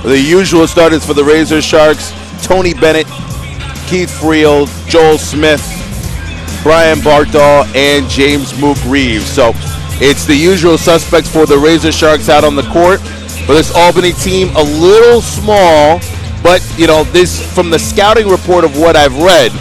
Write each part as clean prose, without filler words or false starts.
The usual starters for the Razor Sharks: Tony Bennett, Keith Friel, Joel Smith, Brian Bartol, and James Mook Reeves. So it's the usual suspects for the Razor Sharks out on the court. For this Albany team, a little small, but this, from the scouting report of what I've read,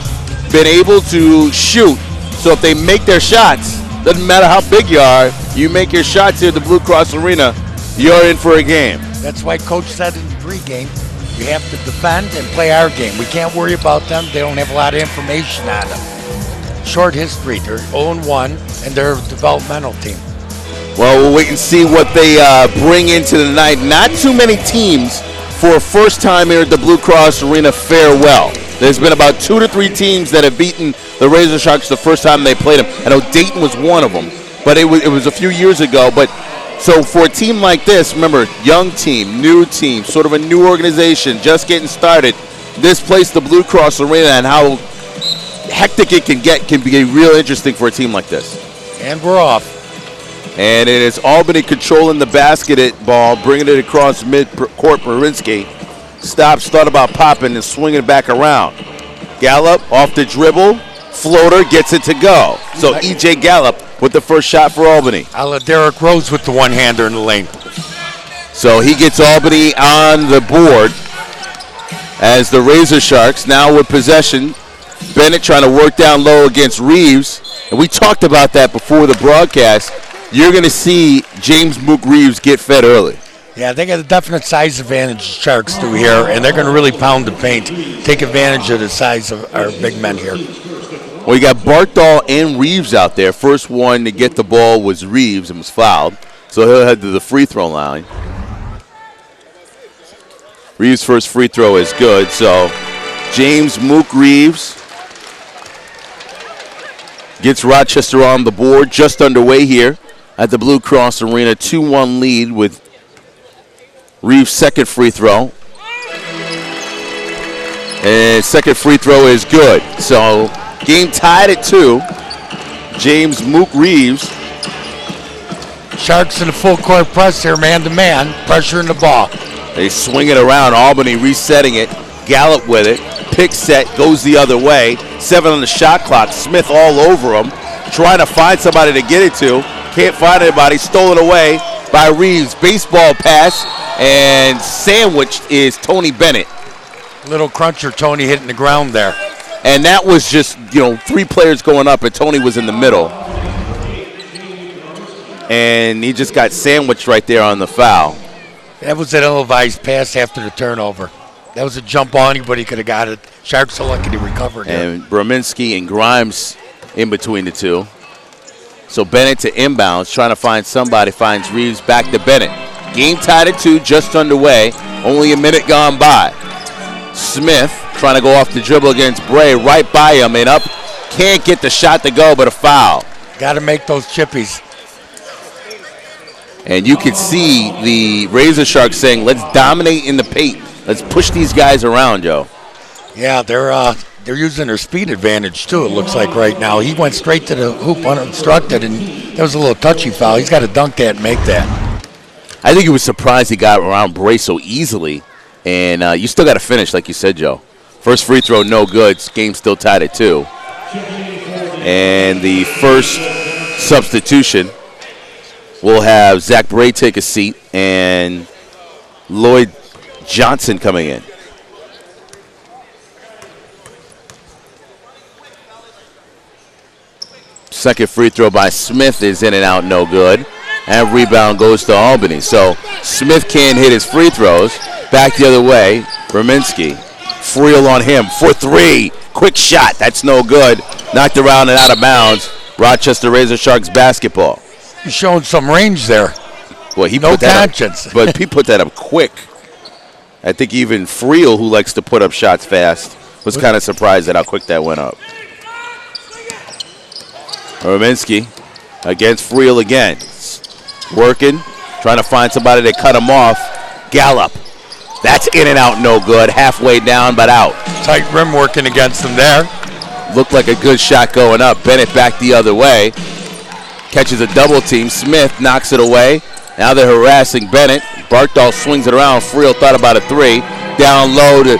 been able to shoot. So if they make their shots, doesn't matter how big you are, you make your shots here at the Blue Cross Arena, you're in for a game. That's why Coach said in the pregame, you have to defend and play our game. We can't worry about them. They don't have a lot of information on them. Short history. They're 0-1, and they're a developmental team. Well, we'll wait and see what they bring into the night. Not too many teams for a first time here at the Blue Cross Arena fare well. There's been about 2 to 3 teams that have beaten the Razor Sharks the first time they played them. I know Dayton was one of them, but it was a few years ago. But so for a team like this, remember, young team, new team, sort of a new organization, just getting started, this place, the Blue Cross Arena, and how hectic it can be real interesting for a team like this. And we're off. And it is Albany controlling the basketball, bringing it across mid-court. Marinsky stops, thought about popping and swinging it back around. Gallup off the dribble, floater, gets it to go. So E.J. Gallup with the first shot for Albany. A la Derrick Rose with the one-hander in the lane. So he gets Albany on the board as the Razor Sharks now with possession. Bennett trying to work down low against Reeves. And we talked about that before the broadcast. You're going to see James Mook Reeves get fed early. Yeah, they got a definite size advantage, Sharks do here, and they're going to really pound the paint, take advantage of the size of our big men here. Well, you got Bartol and Reeves out there. First one to get the ball was Reeves and was fouled, so he'll head to the free throw line. Reeves' first free throw is good, so James Mook Reeves gets Rochester on the board, just underway here at the Blue Cross Arena. 2-1 lead with Reeves' second free throw. And second free throw is good. So game tied at 2. James Mook Reeves. Sharks in a full court press here, man-to-man, pressuring the ball. They swing it around. Albany resetting it. Gallup with it. Pick set, goes the other way. 7 on the shot clock. Smith all over him. Trying to find somebody to get it to. Can't find anybody. Stolen away by Reeves. Baseball pass, and sandwiched is Tony Bennett. Little cruncher, Tony hitting the ground there. And that was just, 3 players going up, and Tony was in the middle. And he just got sandwiched right there on the foul. That was an ill-advised pass after the turnover. That was a jump on, anybody could have got it. Sharks are lucky to recover it. And Brominski and Grimes in between the two. So Bennett to inbounds, trying to find somebody, finds Reeves, back to Bennett. Game tied at 2, just underway. Only a minute gone by. Smith trying to go off the dribble against Bray, right by him and up. Can't get the shot to go, but a foul. Got to make those chippies. And you can see the Razor Sharks saying, let's dominate in the paint. Let's push these guys around, Joe. Yeah, they're using their speed advantage, too, it looks like right now. He went straight to the hoop unobstructed, and that was a little touchy foul. He's got to dunk that and make that. I think he was surprised he got around Bray so easily. And you still got to finish, like you said, Joe. First free throw, no good. Game still tied at 2. And the first substitution will have Zach Bray take a seat and Lloyd Johnson coming in. Second free throw by Smith is in and out, no good. And rebound goes to Albany. So Smith can't hit his free throws. Back the other way, Brominski. Friel on him for 3. Quick shot, that's no good. Knocked around and out of bounds. Rochester Razor Sharks basketball. He's showing some range there. Well, he no put that conscience. Up, but he put that up quick. I think even Friel, who likes to put up shots fast, was kind of surprised at how quick that went up. Brominski against Friel again. Working, trying to find somebody to cut him off. Gallup. That's in and out, no good. Halfway down, but out. Tight rim working against him there. Looked like a good shot going up. Bennett back the other way. Catches a double team. Smith knocks it away. Now they're harassing Bennett. Bartol swings it around. Friel thought about a 3. Down low to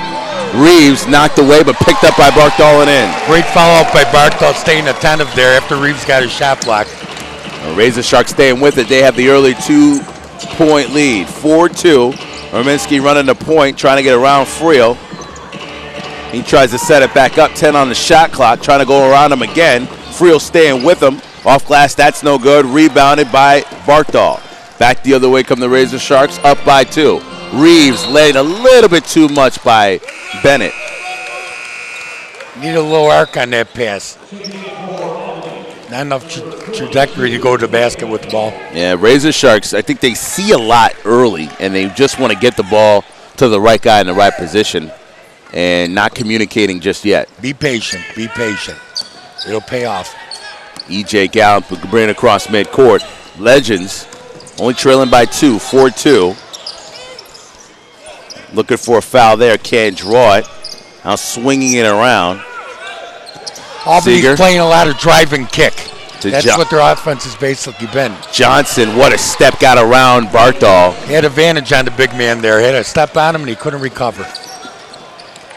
Reeves, knocked away, but picked up by Bartol and in. Great follow-up by Bartol, staying attentive there after Reeves got his shot blocked. The Razor Sharks staying with it. They have the early 2-point lead, 4-2. Erminski running the point, trying to get around Friel. He tries to set it back up, 10 on the shot clock, trying to go around him again. Friel staying with him. Off glass, that's no good. Rebounded by Bartol. Back the other way come the Razor Sharks, up by 2. Reeves led a little bit too much by Bennett. Need a little arc on that pass. Not enough trajectory to go to the basket with the ball. Yeah, Razor Sharks, I think they see a lot early, and they just want to get the ball to the right guy in the right position and not communicating just yet. Be patient. Be patient. It'll pay off. E.J. Gallup bringing across midcourt. Legends only trailing by 2, 4-2. Looking for a foul there, can't draw it. Now swinging it around. Albany's playing a lot of drive and kick. That's what their offense has basically been. Johnson, what a step, got around Bartol. He had advantage on the big man there. He had a step on him and he couldn't recover.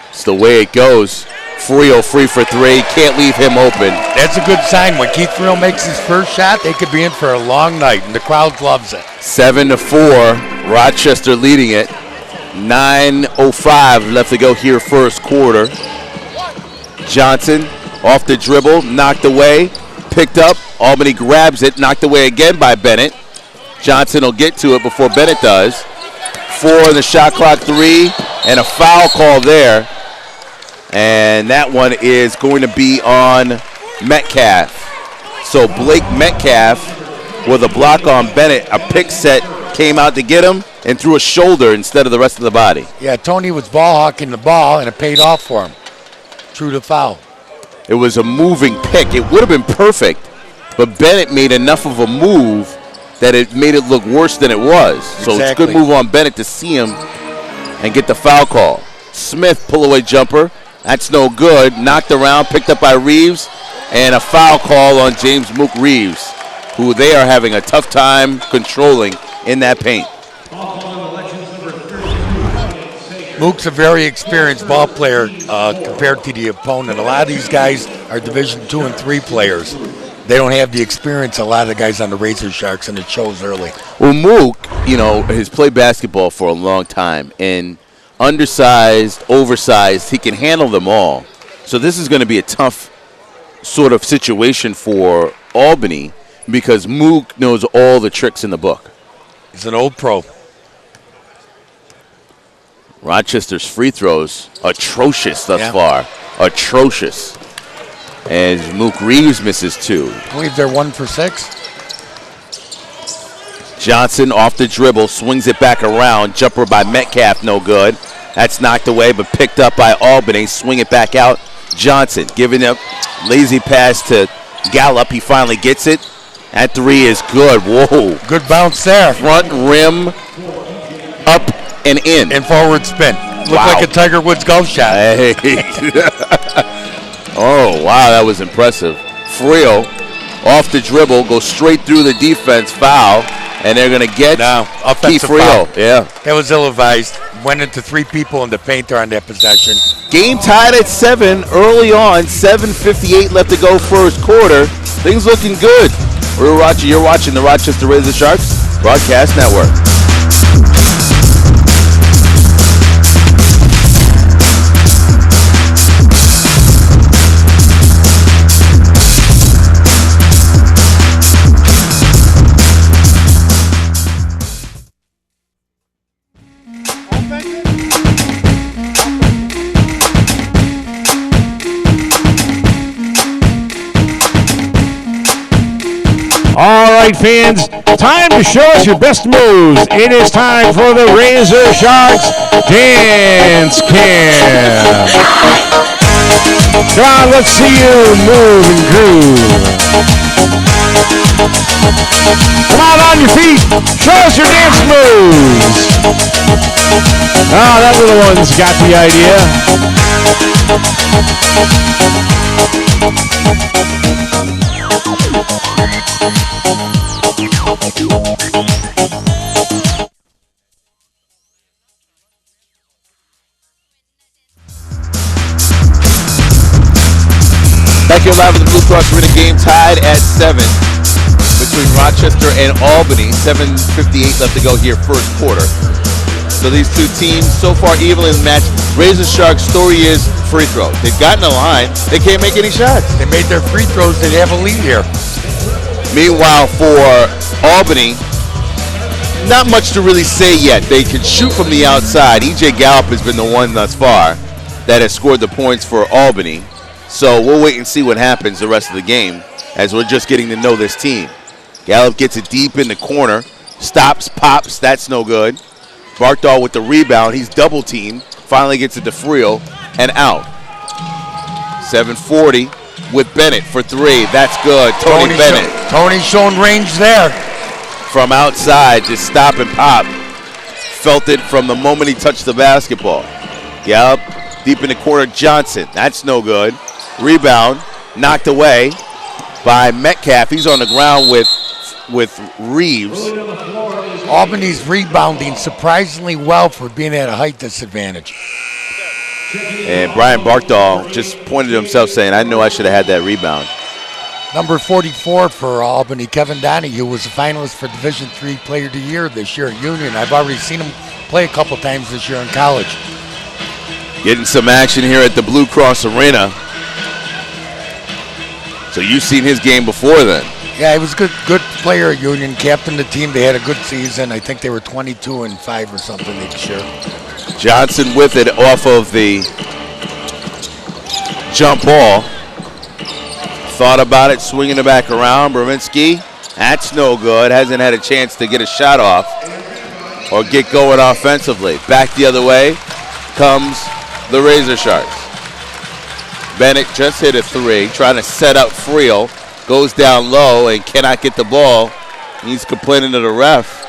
It's the way it goes. Friel free for 3, can't leave him open. That's a good sign. When Keith Friel makes his first shot, they could be in for a long night, and the crowd loves it. 7-4, Rochester leading it. 9:05 left to go here first quarter. Johnson off the dribble, knocked away, picked up. Albany grabs it, knocked away again by Bennett. Johnson will get to it before Bennett does. 4 in the shot clock, 3, and a foul call there. And that one is going to be on Metcalf. So Blake Metcalf with a block on Bennett. A pick set came out to get him and threw a shoulder instead of the rest of the body. Yeah, Tony was ball hawking the ball, and it paid off for him. True to foul. It was a moving pick. It would have been perfect, but Bennett made enough of a move that it made it look worse than it was. So It's a good move on Bennett to see him and get the foul call. Smith, pull-away jumper. That's no good. Knocked around, picked up by Reeves, and a foul call on James Mook Reeves, who they are having a tough time controlling in that paint. Mook's a very experienced ball player compared to the opponent. A lot of these guys are Division II and III players. They don't have the experience a lot of the guys on the Razor Sharks, and it shows early. Well, Mook, has played basketball for a long time, and undersized, oversized, he can handle them all. So this is going to be a tough sort of situation for Albany because Mook knows all the tricks in the book. He's an old pro. Rochester's free throws, atrocious thus far. Atrocious. As Mook Reeves misses 2. I believe they're 1 for 6. Johnson off the dribble, swings it back around. Jumper by Metcalf, no good. That's knocked away, but picked up by Albany. Swing it back out. Johnson giving up lazy pass to Gallup. He finally gets it. That 3 is good. Whoa. Good bounce there. Front rim, up and in. And forward spin. Looked like a Tiger Woods golf shot. Hey. Oh, wow, that was impressive. Friel off the dribble, goes straight through the defense, foul, and they're going to get Keith Friel. Yeah. That was ill-advised. Went into 3 people in the paint there on that possession. Game tied at 7 early on, 7:58 left to go first quarter. Things looking good. You're watching the Rochester Razor Sharks Broadcast Network. All right, fans, time to show us your best moves. It is time for the Razor Sharks Dance Cam. Come on, let's see you move and groove. Come on your feet. Show us your dance moves. Oh, that little one's got the idea. here live at the Blue Cross Arena. Game tied at 7 between Rochester and Albany. 7:58 left to go here, first quarter. So these two teams so far evenly in the match. Razor Sharks' story is free throws. They've gotten a line. They can't make any shots. They made their free throws. They have a lead here. Meanwhile, for Albany, not much to really say yet. They can shoot from the outside. E.J. Gallup has been the one thus far that has scored the points for Albany. So we'll wait and see what happens the rest of the game as we're just getting to know this team. Gallup gets it deep in the corner. Stops, pops. That's no good. Barkdahl with the rebound. He's double teamed. Finally gets it to Friel and out. 7:40 with Bennett for three. That's good. Tony Bennett. Tony's showing range there. From outside, just stop and pop. Felt it from the moment he touched the basketball. Gallup deep in the corner. Johnson. That's no good. Rebound knocked away by Metcalf. He's on the ground with Reeves. Albany's rebounding surprisingly well for being at a height disadvantage. And Brian Barkdahl just pointed to himself saying, I know I should have had that rebound. Number 44 for Albany, Kevin Donahue, was a finalist for Division III Player of the Year this year at Union. I've already seen him play a couple times this year in college. Getting some action here at the Blue Cross Arena. So you've seen his game before then? Yeah, he was a good player at Union, captained the team. They had a good season. I think they were 22-5 or something this year. Johnson with it off of the jump ball. Thought about it, swinging it back around. Berminski, that's no good. Hasn't had a chance to get a shot off or get going offensively. Back the other way comes the Razor Sharks. Bennett just hit a three, trying to set up Friel. Goes down low and cannot get the ball. He's complaining to the ref.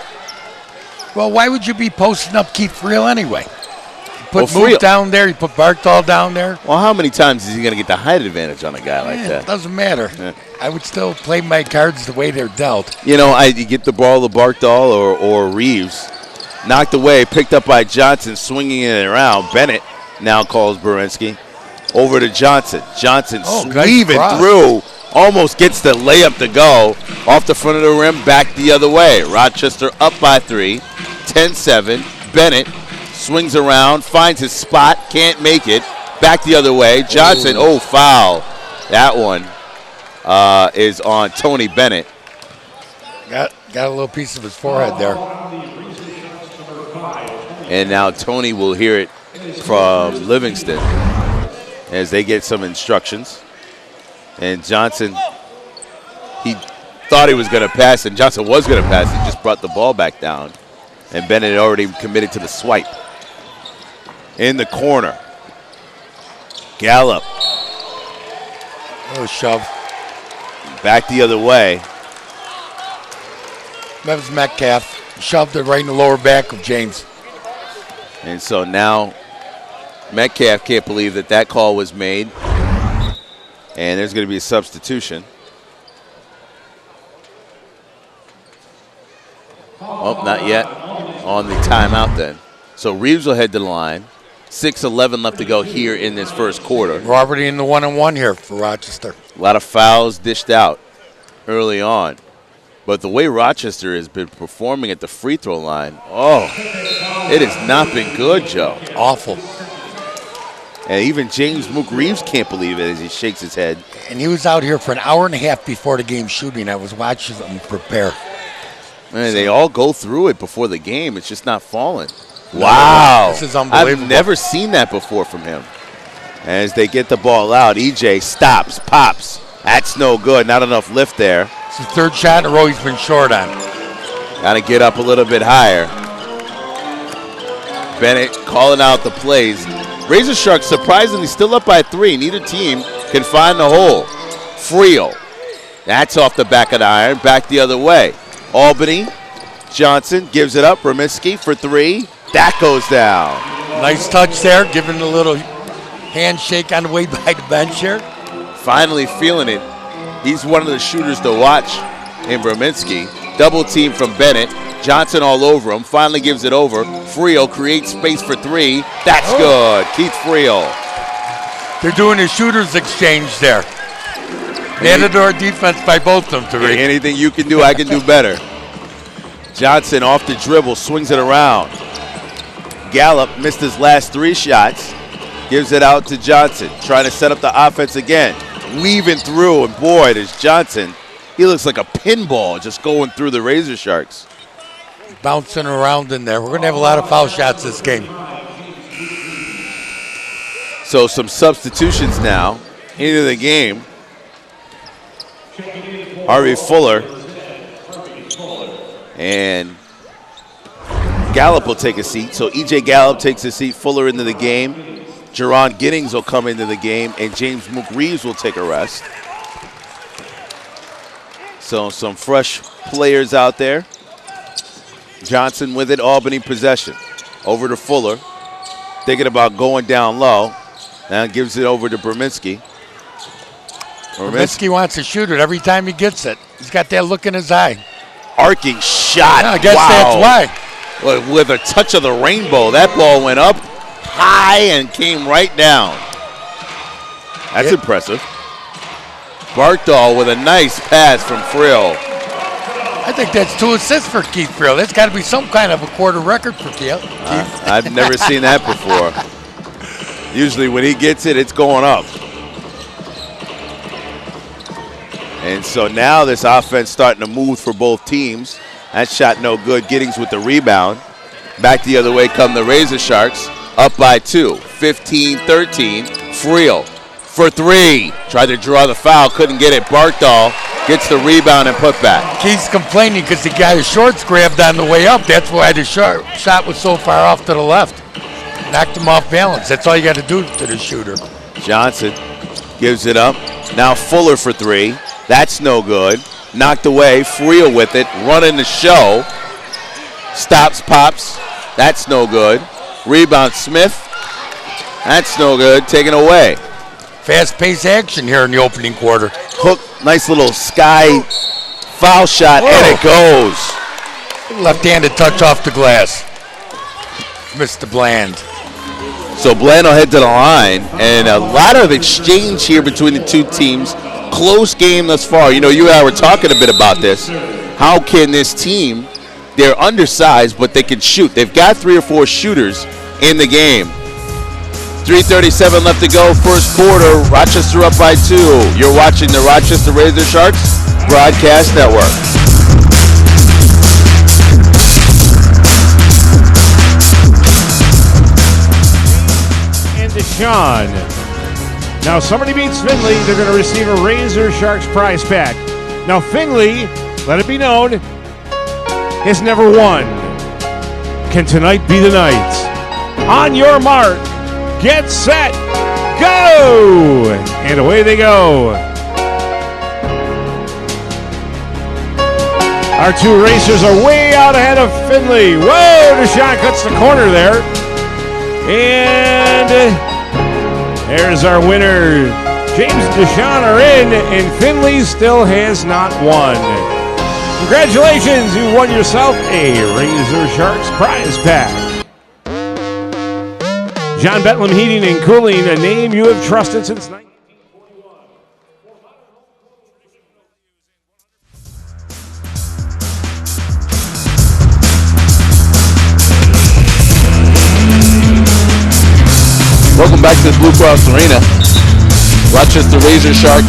Well, why would you be posting up Keith Friel anyway? You put Friel Mook down there, you put Barkdahl down there. Well, how many times is he going to get the height advantage on a guy like that? It doesn't matter. Yeah. I would still play my cards the way they're dealt. You know, you get the ball to Barkdahl or Reeves. Knocked away, picked up by Johnson, swinging it around. Bennett now calls Berminski. Over to Johnson. Johnson sweeping through. Almost gets the layup to go. Off the front of the rim, back the other way. Rochester up by 3. 10-7. Bennett swings around, finds his spot, can't make it. Back the other way. Johnson, foul. That one is on Tony Bennett. Got a little piece of his forehead there. And now Tony will hear it from Livingston as they get some instructions. And Johnson, he thought he was going to pass, and Johnson was going to pass. He just brought the ball back down. And Bennett had already committed to the swipe. In the corner, Gallup. Shove. Back the other way. That was Metcalf. Shoved it right in the lower back of James. And so now Metcalf can't believe that call was made. And there's going to be a substitution. Oh, not yet. On the timeout then. So Reeves will head to the line. 6:11 left to go here in this first quarter. We're already in the 1-on-1 here for Rochester. A lot of fouls dished out early on. But the way Rochester has been performing at the free throw line, it has not been good, Joe. Awful. And even James Mook Reeves can't believe it as he shakes his head. And he was out here for an hour and a half before the game shooting. I was watching him prepare. Man, they all go through it before the game. It's just not falling. Wow. This is unbelievable. I've never seen that before from him. As they get the ball out, EJ stops, pops. That's no good. Not enough lift there. It's his third shot in a row he's been short on. Got to get up a little bit higher. Bennett calling out the plays. Razor Sharks surprisingly still up by 3. Neither team can find the hole. Friel. That's off the back of the iron. Back the other way. Albany. Johnson gives it up. Berminski for 3. That goes down. Nice touch there. Giving a little handshake on the way by the bench here. Finally feeling it. He's one of the shooters to watch in Berminski. Double team from Bennett. Johnson all over him. Finally gives it over. Friel creates space for 3. That's good. Keith Friel. They're doing a shooter's exchange there. Matador defense by both of them, Tariq. Anything you can do, I can do better. Johnson off the dribble, swings it around. Gallup missed his last 3 shots. Gives it out to Johnson, trying to set up the offense again. Weaving through, and boy, there's Johnson. He looks like a pinball just going through the Razor Sharks. Bouncing around in there. We're going to have a lot of foul shots this game. So some substitutions now into the game. Harvey Fuller and Gallup will take a seat. So E.J. Gallup takes a seat, Fuller into the game. Jerron Giddings will come into the game, and James Mook Reeves will take a rest. So some fresh players out there. Johnson with it, Albany possession. Over to Fuller. Thinking about going down low. Now gives it over to Berminski. Berminski wants to shoot it every time he gets it. He's got that look in his eye. Arcing shot. Yeah, I guess that's why. With a touch of the rainbow, that ball went up high and came right down. That's impressive. Bartol with a nice pass from Frill. I think that's 2 assists for Keith Frill. That's got to be some kind of a quarter record for Keith. I've never seen that before. Usually when he gets it, it's going up. And so now this offense starting to move for both teams. That shot no good. Giddings with the rebound. Back the other way come the Razor Sharks. Up by 2, 15-13. Friel for 3. Tried to draw the foul, couldn't get it. Bartol gets the rebound and put back. Keith's complaining because he got his shorts grabbed on the way up. That's why the shot was so far off to the left. Knocked him off balance. That's all you got to do to the shooter. Johnson gives it up. Now Fuller for 3. That's no good. Knocked away. Friel with it. Running the show. Stops, pops. That's no good. Rebound Smith. That's no good. Taken away. Fast-paced action here in the opening quarter. Hook, nice little sky foul shot, and it goes. Left-handed touch off the glass. Mr. Bland. So Bland will head to the line, and a lot of exchange here between the two teams. Close game thus far. You know, you and I were talking a bit about this. How can this team, they're undersized, but they can shoot. They've got 3 or 4 shooters in the game. 3:37 left to go, first quarter. Rochester up by 2. You're watching the Rochester Razor Sharks Broadcast Network. And Deshaun. Now somebody beats Finley, they're going to receive a Razor Sharks prize pack. Now Finley, let it be known, has never won. Can tonight be the night? On your mark. Get set, go! And away they go. Our 2 racers are way out ahead of Finley. Whoa, Deshaun cuts the corner there. And there's our winner. James and Deshaun are in, and Finley still has not won. Congratulations, you won yourself a Razor Sharks prize pack. John Betlam Heating and Cooling, a name you have trusted since 1941. Welcome back to the Blue Cross Arena. Rochester Razor Sharks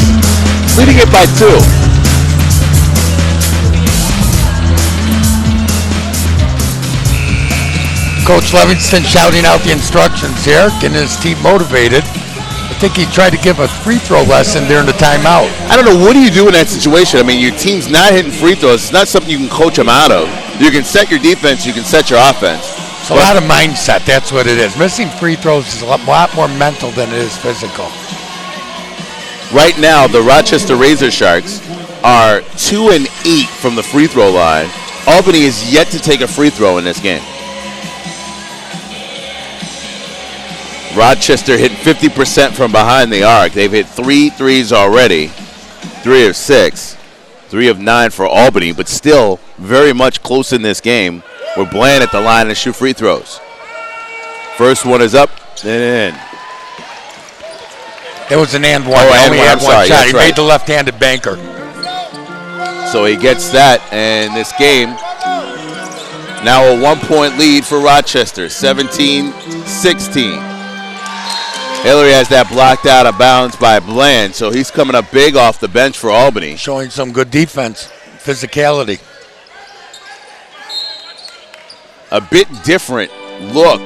leading it by 2. Coach Livingston shouting out the instructions here, getting his team motivated. I think he tried to give a free throw lesson during the timeout. I don't know, what do you do in that situation? I mean, your team's not hitting free throws. It's not something you can coach them out of. You can set your defense, you can set your offense. It's a lot of mindset, that's what it is. Missing free throws is a lot more mental than it is physical. Right now, the Rochester Razor Sharks are 2-8 from the free throw line. Albany is yet to take a free throw in this game. Rochester hit 50% from behind the arc. They've hit 3 threes already, 3 of 6, 3 of 9 for Albany, but still very much close in this game. We're Bland at the line to shoot free throws. First one is up and in. It was an and one. Oh, He and only one. had I'm one sorry. shot. That's He right. made the left-handed banker. So he gets that, and this game now a 1-point lead for Rochester, 17-16. Hillary has that blocked out of bounds by Bland, so he's coming up big off the bench for Albany. Showing some good defense, physicality. A bit different look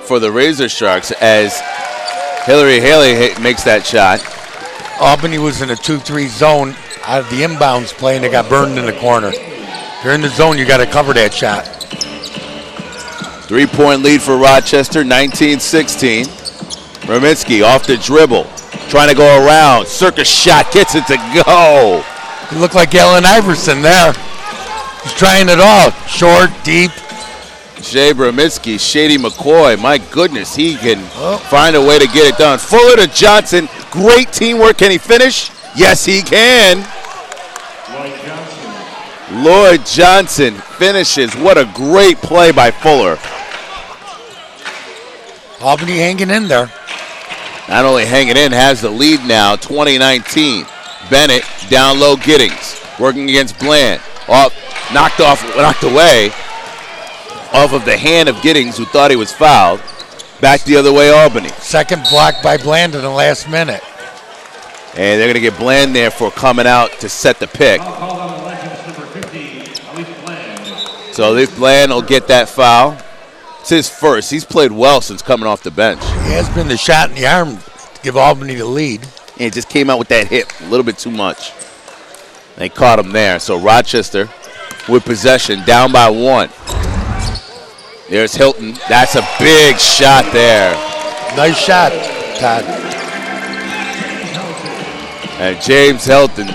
for the Razor Sharks as Hillary Haley makes that shot. Albany was in a 2-3 zone out of the inbounds play, and they got burned in the corner. If you're in the zone, you got to cover that shot. 3-point lead for Rochester, 19-16. Rominski off the dribble, trying to go around. Circus shot, gets it to go. You look like Allen Iverson there. He's trying it all. Short, deep. Jay Rominski, Shady McCoy, my goodness, he can find a way to get it done. Fuller to Johnson, great teamwork. Can he finish? Yes, he can. Lloyd Johnson finishes. What a great play by Fuller. Albany hanging in there. Not only hanging in, has the lead now, 2019. Bennett down low, Giddings working against Bland. Knocked away off of the hand of Giddings, who thought he was fouled. Back the other way, Albany. Second block by Bland in the last minute. And they're going to get Bland there for coming out to set the pick. So this Bland will get that foul. It's his first. He's played well since coming off the bench. He has been the shot in the arm to give Albany the lead. And he just came out with that hip a little bit too much. They caught him there. So Rochester with possession, down by 1. There's Hilton. That's a big shot there. Nice shot, Todd. And James Helton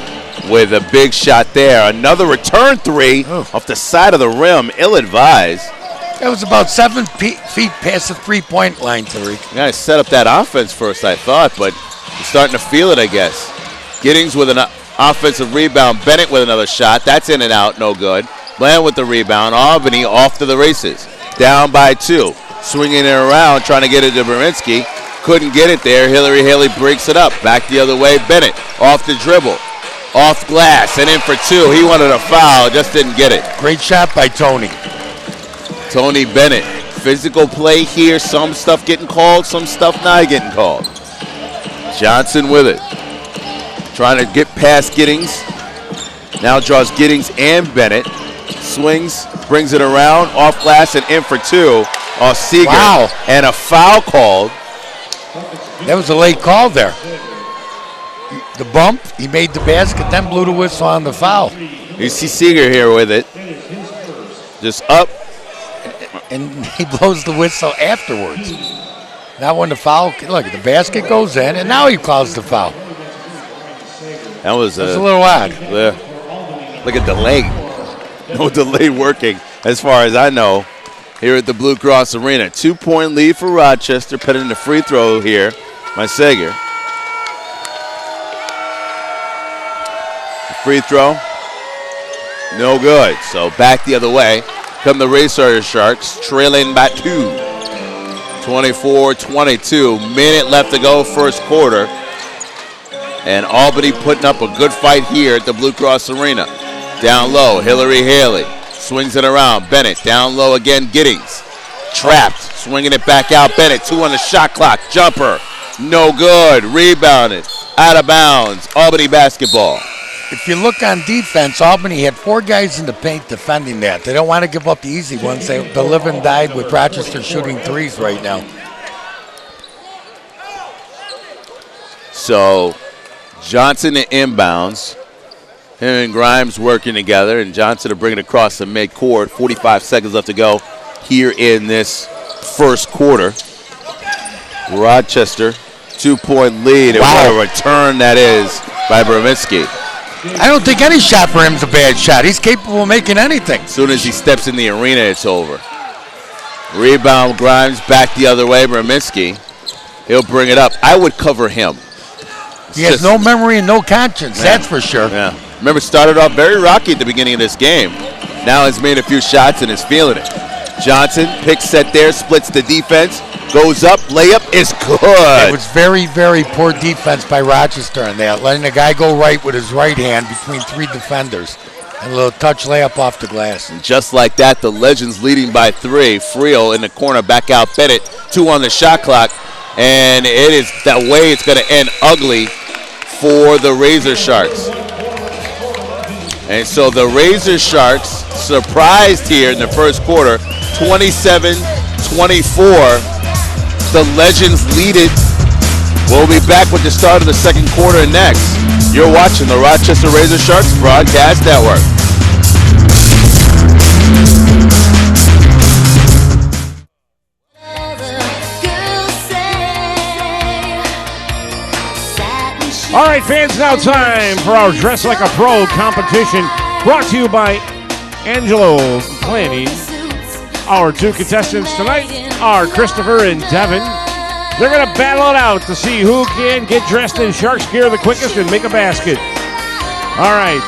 with a big shot there. Another return three off the side of the rim, ill-advised. That was about 7 feet past the three-point line, Tariq. You got to set up that offense first, I thought, but you're starting to feel it, I guess. Giddings with an offensive rebound. Bennett with another shot. That's in and out, no good. Bland with the rebound. Albany off to the races. Down by 2. Swinging it around, trying to get it to Berminski. Couldn't get it there. Hillary Haley breaks it up. Back the other way. Bennett off the dribble. Off glass and in for 2. He wanted a foul, just didn't get it. Great shot by Tony. Tony Bennett. Physical play here. Some stuff getting called, some stuff not getting called. Johnson with it. Trying to get past Giddings. Now draws Giddings and Bennett. Swings, brings it around, off glass and in for 2. Off Seeger. Wow. And a foul called. That was a late call there. The bump, he made the basket, then blew the whistle on the foul. You see Seeger here with it. Just up. And he blows the whistle afterwards. Now when the foul, look, the basket goes in, and now he calls the foul. That was a little odd. Look at delay. No delay working, as far as I know, here at the Blue Cross Arena. 2-point lead for Rochester, put in the free throw here by Seeger. Free throw, no good. So back the other way come the Razor Sharks, trailing by 2. 24-22, minute left to go, first quarter. And Albany putting up a good fight here at the Blue Cross Arena. Down low, Hillary Haley swings it around. Bennett down low again, Giddings. Trapped, swinging it back out. Bennett, 2 on the shot clock. Jumper, no good. Rebounded, out of bounds. Albany basketball. If you look on defense, Albany had 4 guys in the paint defending that. They don't want to give up the easy ones. They live and die with Rochester shooting threes right now. So Johnson in inbounds. Him and Grimes working together, and Johnson to bring it across the midcourt. 45 seconds left to go here in this first quarter. Rochester, 2-point lead. And what a return that is by Berminski. I don't think any shot for him is a bad shot. He's capable of making anything. As soon as he steps in the arena, it's over. Rebound, Grimes back the other way. Berminski, he'll bring it up. I would cover him. He has no memory and no conscience, that's for sure. Yeah. Remember, started off very rocky at the beginning of this game. Now he's made a few shots and is feeling it. Johnson, pick set there, splits the defense, Goes up, layup is good. It was very, very poor defense by Rochester on that, letting the guy go right with his right hand between 3 defenders. And a little touch layup off the glass. And just like that, the Legends leading by 3. Friel in the corner, back out Bennett. 2 on the shot clock. And it is that way it's going to end ugly for the Razor Sharks. And so the Razor Sharks surprised here in the first quarter, 27-24. The Legends lead it. We'll be back with the start of the second quarter next. You're watching the Rochester Razor Sharks Broadcast Network. All right, fans, now time for our Dress Like a Pro competition, brought to you by Angelo Planning. Our 2 contestants tonight are Christopher and Devin. They're going to battle it out to see who can get dressed in Sharks gear the quickest and make a basket. All right,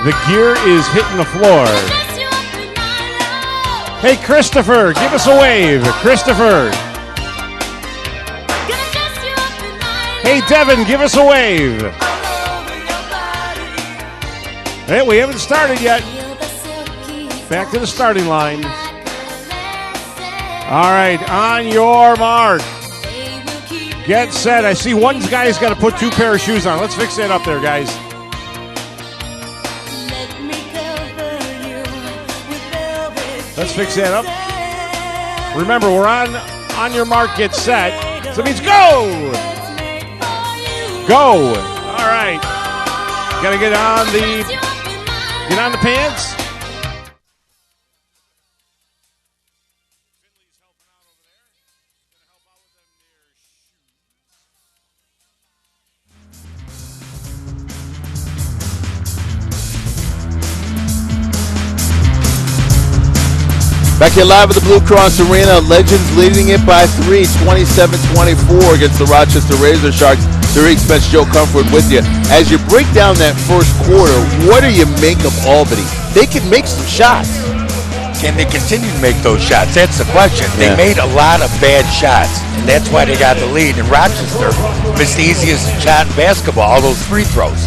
the gear is hitting the floor. Hey, Christopher, give us a wave. Christopher. Hey, Devin, give us a wave. Hey, we haven't started yet. Back to the starting line. All right, on your mark. Get set. I see one guy's got to put 2 pair of shoes on. Let's fix that up there, guys. Let's fix that up. Remember, we're on your mark, get set. So it means go! Go! All right. Gotta get on the pants. Back here live at the Blue Cross Arena, Legends leading it by 3, 27-24 against the Rochester Razor Sharks. Tariq Spence, Joe Comfort with you. As you break down that first quarter, what do you make of Albany? They can make some shots. Can they continue to make those shots? That's the question. They made a lot of bad shots, and that's why they got the lead. And Rochester missed the easiest shot in basketball, all those free throws.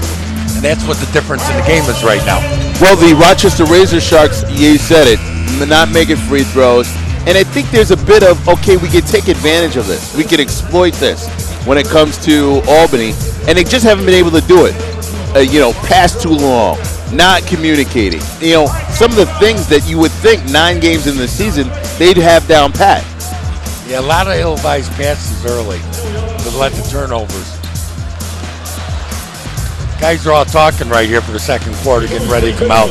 And that's what the difference in the game is right now. Well, the Rochester Razor Sharks, you said it, not making free throws. And I think there's a bit of, okay, we can take advantage of this. We can exploit this when it comes to Albany. And they just haven't been able to do it. Pass too long, not communicating. Some of the things that you would think 9 games in the season, they'd have down pat. Yeah, a lot of ill-advised passes early to let the turnovers. Guys are all talking right here for the second quarter, getting ready to come out.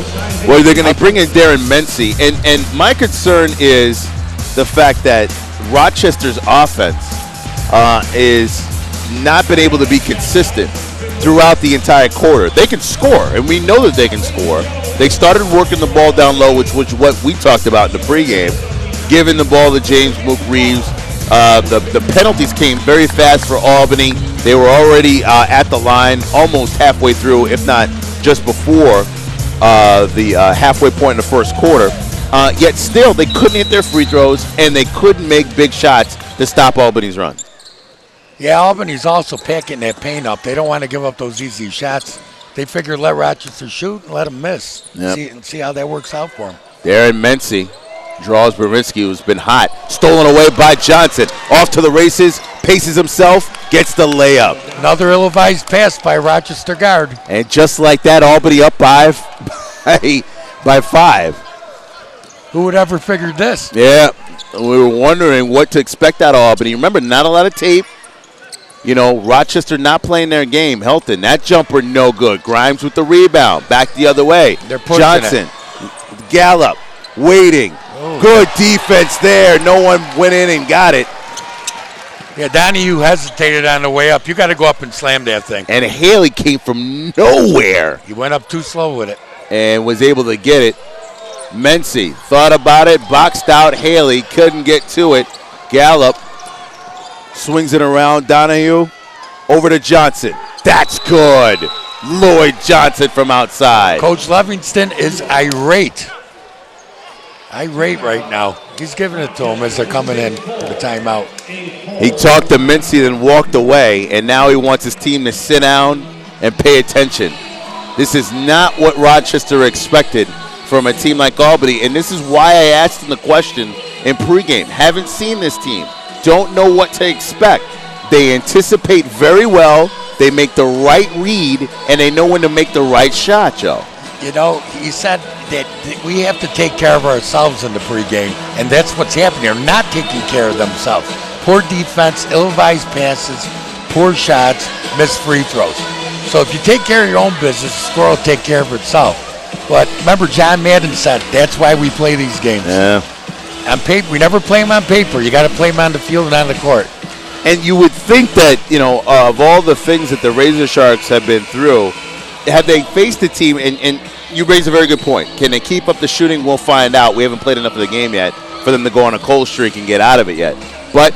Well, they're going to bring in Darren Mency. And my concern is the fact that Rochester's offense is not been able to be consistent throughout the entire quarter. They can score, and we know that they can score. They started working the ball down low, which was what we talked about in the pregame, giving the ball to James Mook Reeves. The penalties came very fast for Albany. They were already at the line almost halfway through, if not just before the halfway point in the first quarter. Yet still, they couldn't hit their free throws, and they couldn't make big shots to stop Albany's run. Yeah, Albany's also packing that paint up. They don't want to give up those easy shots. They figure let Rochester shoot and let them miss. Yep. See how that works out for them. Darren Mency draws Berinsky, who's been hot. Stolen away by Johnson. Off to the races, paces himself, gets the layup. Another ill-advised pass by Rochester guard. And just like that, Albany up by 5. Who would ever figured this? Yeah, we were wondering what to expect out of Albany. Remember, not a lot of tape. Rochester not playing their game. Helton, that jumper no good. Grimes with the rebound. Back the other way. They're pushing Johnson, Gallup, waiting. Oh. Good defense there. No one went in and got it. Yeah, Donahue hesitated on the way up. You got to go up and slam that thing. And Haley came from nowhere. He went up too slow with it. And was able to get it. Mency thought about it, boxed out Haley, couldn't get to it. Gallup swings it around. Donahue over to Johnson. That's good. Lloyd Johnson from outside. Coach Livingston is irate. irate right now. He's giving it to them as they're coming in for the timeout. He talked to Mincy, then walked away, and now he wants his team to sit down and pay attention. This is not what Rochester expected from a team like Albany, and this is why I asked him the question in pregame. Haven't seen this team. Don't know what to expect. They anticipate very well. They make the right read, and they know when to make the right shot, Joe. You know, he said that we have to take care of ourselves in the pregame, and that's what's happening. They're not taking care of themselves. Poor defense, ill-advised passes, poor shots, missed free throws. So if you take care of your own business, the score will take care of itself. But remember, John Madden said that's why we play these games. Yeah. On paper, we never play them on paper. You got to play them on the field and on the court. And you would think that, you know, of all the things that the Razor Sharks have been through, have they faced a team, and you raise a very good point. Can they keep up the shooting? We'll find out. We haven't played enough of the game yet for them to go on a cold streak and get out of it yet. But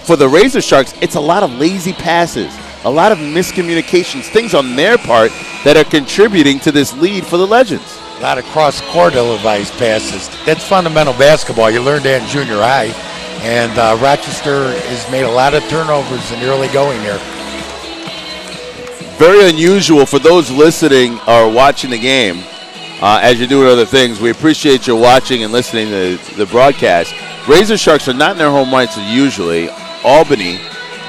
for the Razor Sharks, it's a lot of lazy passes, a lot of miscommunications, things on their part that are contributing to this lead for the Legends. A lot of cross-court ill-advised passes. That's fundamental basketball. You learned that in junior high. And Rochester has made a lot of turnovers in the early going here. Very unusual for those listening or watching the game as you're doing other things. We appreciate you watching and listening to the broadcast. Razor Sharks are not in their home whites usually. Albany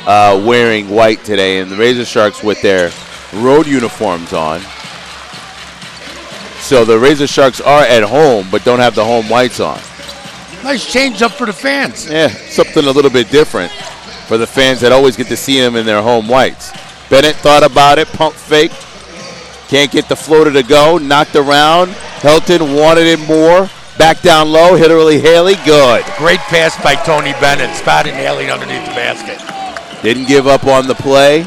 wearing white today, and the Razor Sharks with their road uniforms on. So the Razor Sharks are at home but don't have the home whites on. Nice change up for the fans. Yeah, something a little bit different for the fans that always get to see them in their home whites. Bennett thought about it, pump fake. Can't get the floater to go, knocked around. Helton wanted it more. Back down low, Hillary Haley, good. Great pass by Tony Bennett, spotting Haley underneath the basket. Didn't give up on the play.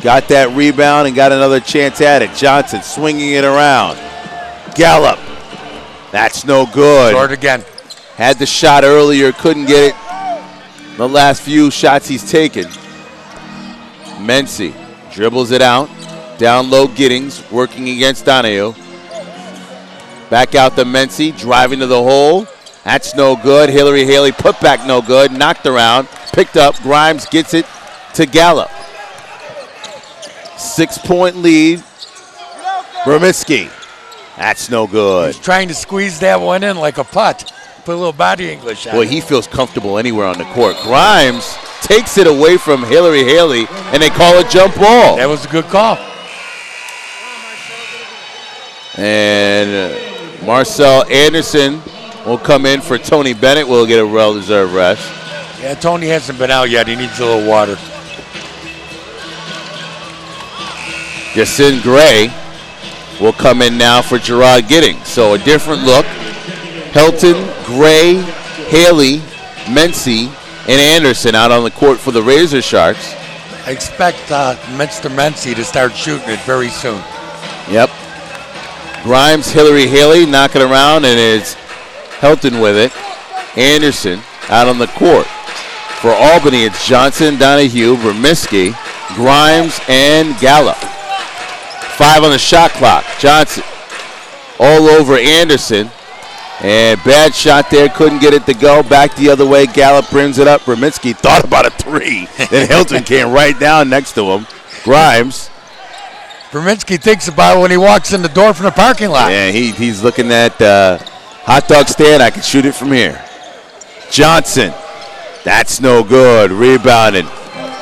Got that rebound and got another chance at it. Johnson swinging it around. Gallup. That's no good. Short again. Had the shot earlier, couldn't get it. The last few shots he's taken. Mincy dribbles it out. Down low, Giddings working against Donahue. Back out to Mincy, driving to the hole. That's no good. Hillary Haley put back no good. Knocked around, picked up. Grimes gets it to Gallup. 6-point lead. Bermitzky. That's no good. He's trying to squeeze that one in like a putt. Put a little body English on it. Boy, he feels comfortable anywhere on the court. Grimes takes it away from Hillary Haley, and they call it jump ball. That was a good call. And Marcel Anderson will come in for Tony Bennett. Will get a well-deserved rest. Yeah, Tony hasn't been out yet. He needs a little water. Jason Gray will come in now for Gerard Giddings. So a different look. Helton, Gray, Haley, Mincy, and Anderson out on the court for the Razor Sharks. I expect Mr. Mincy to start shooting it very soon. Yep. Grimes, Hillary Haley knocking around, and it's Helton with it. Anderson out on the court. For Albany, it's Johnson, Donahue, Bermitzky, Grimes, and Gallup. 5 on the shot clock. Johnson all over Anderson. And bad shot there. Couldn't get it to go. Back the other way. Gallup brings it up. Bermitzky thought about a 3. Then Helton came right down next to him. Grimes. Bermitzky thinks about it when he walks in the door from the parking lot. Yeah, he's looking at the hot dog stand. I can shoot it from here. Johnson. That's no good. Rebounded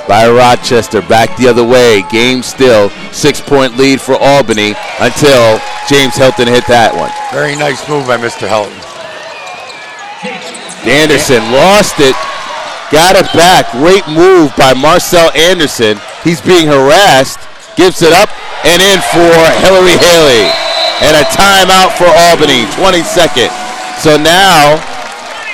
by Rochester. Back the other way. Game still. 6-point lead for Albany until James Helton hit that one. Very nice move by Mr. Helton. Anderson lost it. Got it back. Great move by Marcel Anderson. He's being harassed. Gives it up and in for Hillary Haley. And a timeout for Albany. 22nd. So now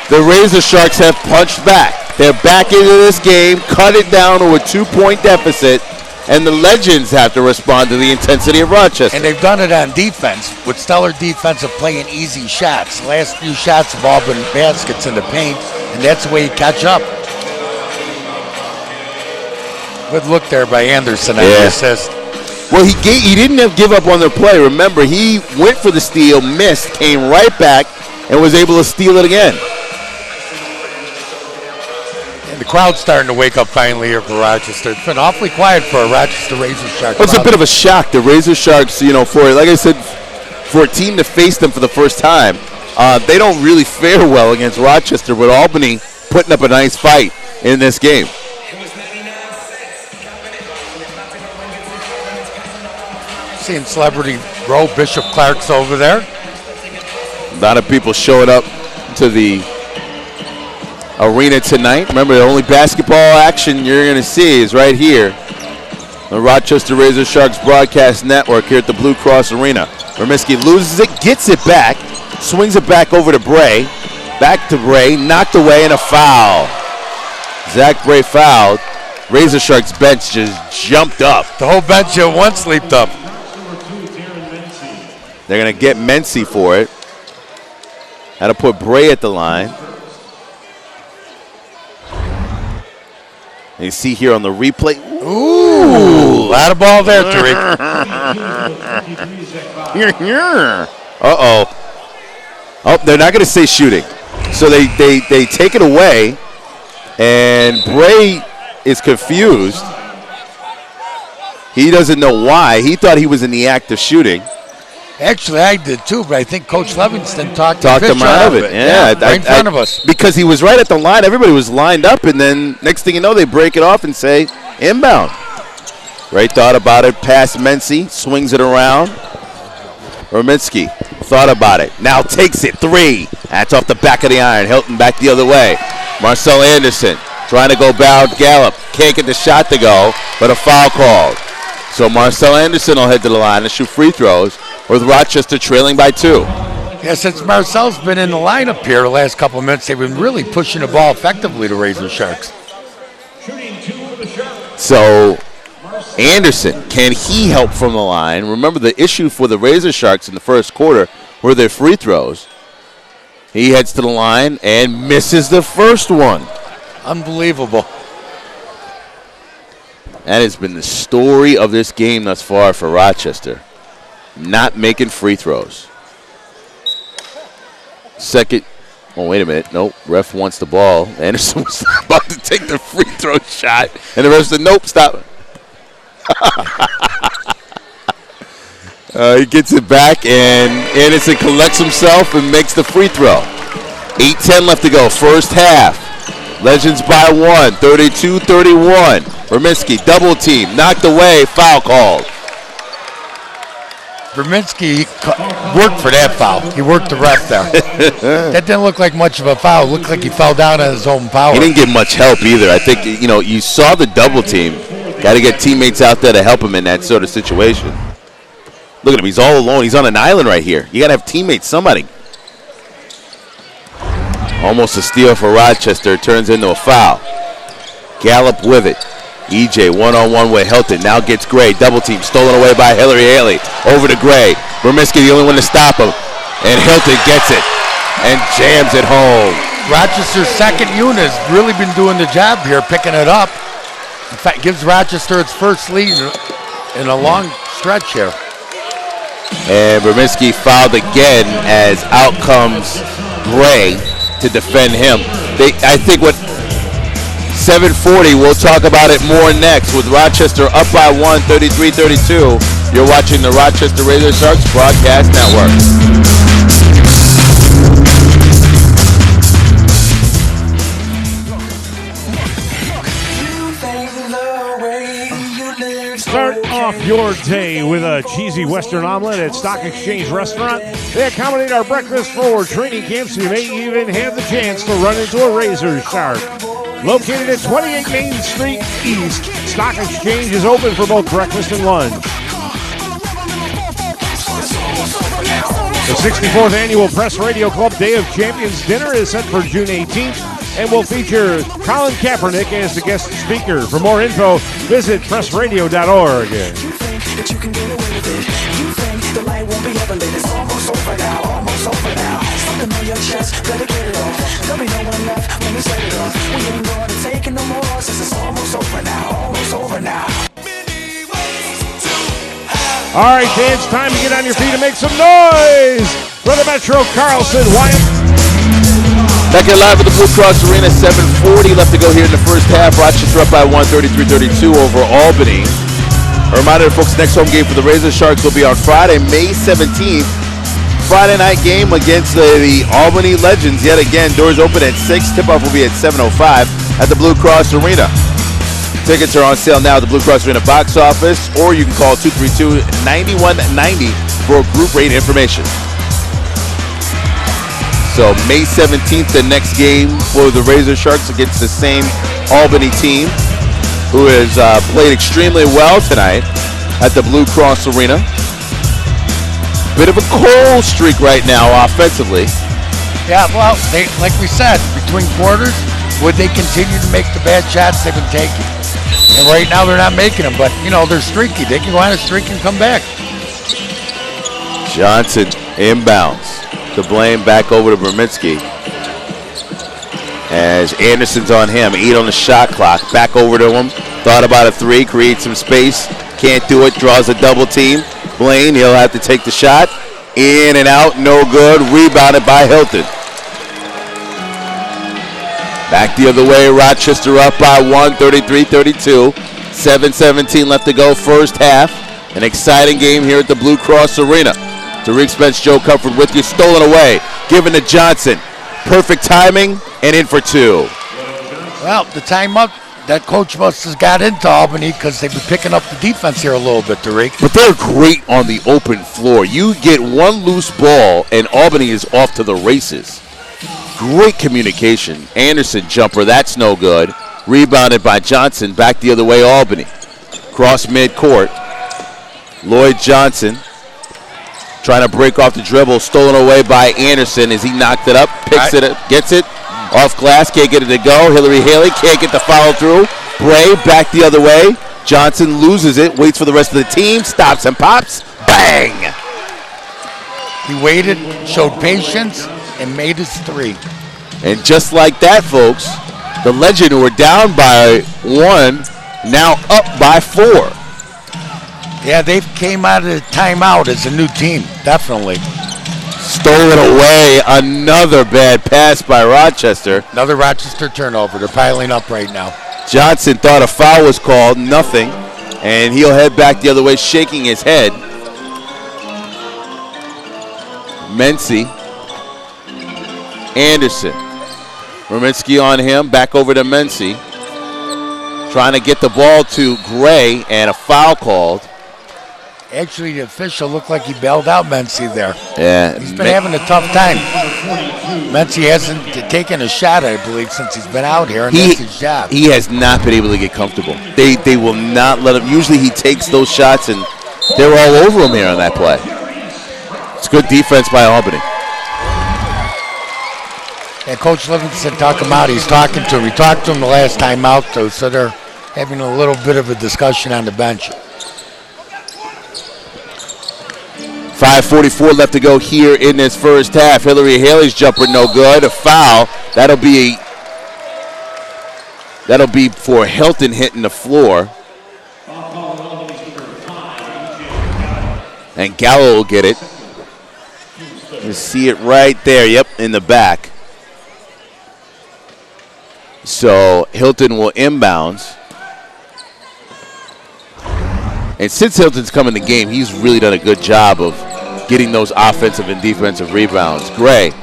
the Razor Sharks have punched back. They're back into this game, cut it down to a 2-point deficit, and the Legends have to respond to the intensity of Rochester. And they've done it on defense, with stellar defense of playing easy shots. The last few shots have all been baskets in the paint, and that's the way you catch up. Good look there by Anderson on the assist. Well, he didn't give up on their play. Remember, he went for the steal, missed, came right back, and was able to steal it again. And the crowd's starting to wake up finally here for Rochester. It's been awfully quiet for a Rochester Razor Shark. Well, it's a bit of a shock. The Razor Sharks, like I said, for a team to face them for the first time, they don't really fare well against Rochester, with Albany putting up a nice fight in this game. Seeing Celebrity Row, Bishop Clark's over there. A lot of people showing up to the arena tonight. Remember, the only basketball action you're going to see is right here. The Rochester Razor Sharks broadcast network here at the Blue Cross Arena. Vermisky loses it, gets it back, swings it back over to Bray. Back to Bray, knocked away, and a foul. Zach Bray fouled. Razor Sharks bench just jumped up. The whole bench at once leaped up. They're going to get Mency for it. Had to put Bray at the line. And you see here on the replay. Ooh, lot of ball there, Tariq. Uh-oh. Oh, they're not going to say shooting. So they take it away, and Bray is confused. He doesn't know why. He thought he was in the act of shooting. Actually, I did too, but I think Coach Livingston talked him out of it. Yeah, right in front of us. Because he was right at the line. Everybody was lined up, and then next thing you know, they break it off and say inbound. Ray thought about it, past Mency, swings it around. Rominski thought about it, now takes it, 3. That's off the back of the iron. Helton back the other way. Marcel Anderson trying to go bound Gallup. Can't get the shot to go, but a foul called. So Marcel Anderson will head to the line and shoot free throws, with Rochester trailing by 2. Yeah, since Marcel's been in the lineup here the last couple of minutes, they've been really pushing the ball effectively to Razor Sharks. So Anderson, can he help from the line? Remember, the issue for the Razor Sharks in the first quarter were their free throws. He heads to the line and misses the first one. Unbelievable. That has been the story of this game thus far for Rochester. Not making free throws. Second. Oh, wait a minute. Nope. Ref wants the ball. Anderson was about to take the free throw shot. And the ref said, nope, stop. He gets it back, and Anderson collects himself and makes the free throw. 8:10 left to go. First half. Legends by 1. 32-31. Verminski, double team. Knocked away. Foul called. Verminski worked for that foul. He worked the ref there. That didn't look like much of a foul. It looked like he fell down on his own power. He didn't get much help either. I think, you saw the double team. Got to get teammates out there to help him in that sort of situation. Look at him. He's all alone. He's on an island right here. You got to have teammates, somebody. Almost a steal for Rochester. Turns into a foul. Gallup with it. EJ one-on-one with Helton. Now gets Gray. Double team. Stolen away by Hillary Haley. Over to Gray. Vermisky the only one to stop him. And Helton gets it and jams it home. Rochester's second unit has really been doing the job here, picking it up. In fact, gives Rochester its first lead in a long stretch here. And Vermisky fouled again as out comes Gray to defend him. I think what 7:40, we'll talk about it more next with Rochester up by 1, 33-32. You're watching the Rochester Razor Sharks Broadcast Network. Start off your day with a cheesy Western omelet at Stock Exchange Restaurant. They accommodate our breakfast for training camps. You may even have the chance to run into a Razor Shark. Located at 28 Main Street East, Stock Exchange is open for both breakfast and lunch. The 64th Annual Press Radio Club Day of Champions Dinner is set for June 18th and will feature Colin Kaepernick as the guest speaker. For more info, visit pressradio.org. All right, fans, time to get on your feet and make some noise for the Metro Carlson Wyatt Back here live at the Blue Cross Arena, 7:40 left to go here in the first half. Rochester up by 1, 33-32 over Albany. A reminder, folks, next home game for the Razor Sharks will be on Friday, May 17th. Friday night game against the Albany Legends. Yet again, doors open at 6. Tip-off will be at 7:05 at the Blue Cross Arena. Tickets are on sale now at the Blue Cross Arena box office, or you can call 232-9190 for group rate information. So May 17th, the next game for the Razor Sharks against the same Albany team, who has played extremely well tonight at the Blue Cross Arena. Bit of a cold streak right now offensively. Yeah, well, like we said, between quarters, would they continue to make the bad shots they've been taking? And right now they're not making them, but, they're streaky. They can go on a streak and come back. Johnson inbounds. The blame back over to Berminski. As Anderson's on him, 8 on the shot clock. Back over to him. Thought about a 3, creates some space. Can't do it, draws a double team. Blaine, he'll have to take the shot. In and out, no good. Rebounded by Helton. Back the other way, Rochester up by 1, 33-32. 7:17 left to go, first half. An exciting game here at the Blue Cross Arena. Tariq Spence, Joe Comfort with you, stolen away, given to Johnson. Perfect timing, and in for 2. Well, the timeout, that coach must have got into Albany because they've been picking up the defense here a little bit, Tariq. But they're great on the open floor. You get one loose ball, and Albany is off to the races. Great communication. Anderson jumper, that's no good. Rebounded by Johnson, back the other way, Albany. Cross midcourt. Lloyd Johnson trying to break off the dribble, stolen away by Anderson as he knocked it up, picks it up, gets it, off glass, can't get it to go. Hillary Haley can't get the follow through. Bray back the other way. Johnson loses it, waits for the rest of the team, stops and pops, bang! He waited, showed patience, and made his 3. And just like that, folks, the Legend, who were down by 1, now up by 4. Yeah, they came out of the timeout as a new team, definitely. Stolen away, another bad pass by Rochester. Another Rochester turnover. They're piling up right now. Johnson thought a foul was called, nothing. And he'll head back the other way, shaking his head. Mency. Anderson. Rominski on him, back over to Mency. Trying to get the ball to Gray, and a foul called. Actually, the official looked like he bailed out Mency there. Yeah. He's been having a tough time. Mency hasn't taken a shot, I believe, since he's been out here, and that's his job. He has not been able to get comfortable. They will not let him. Usually he takes those shots, and they're all over him here on that play. It's good defense by Albany. And Coach Livingston talked him out. He's talking to him. He talked to him the last time out, though, so they're having a little bit of a discussion on the bench. 5:44 left to go here in this first half. Hillary Haley's jumper no good. A foul. That'll be for Helton hitting the floor. And Gallo will get it. You see it right there. Yep, in the back. So Helton will inbounds. And since Hilton's come in the game, he's really done a good job of getting those offensive and defensive rebounds. Gray,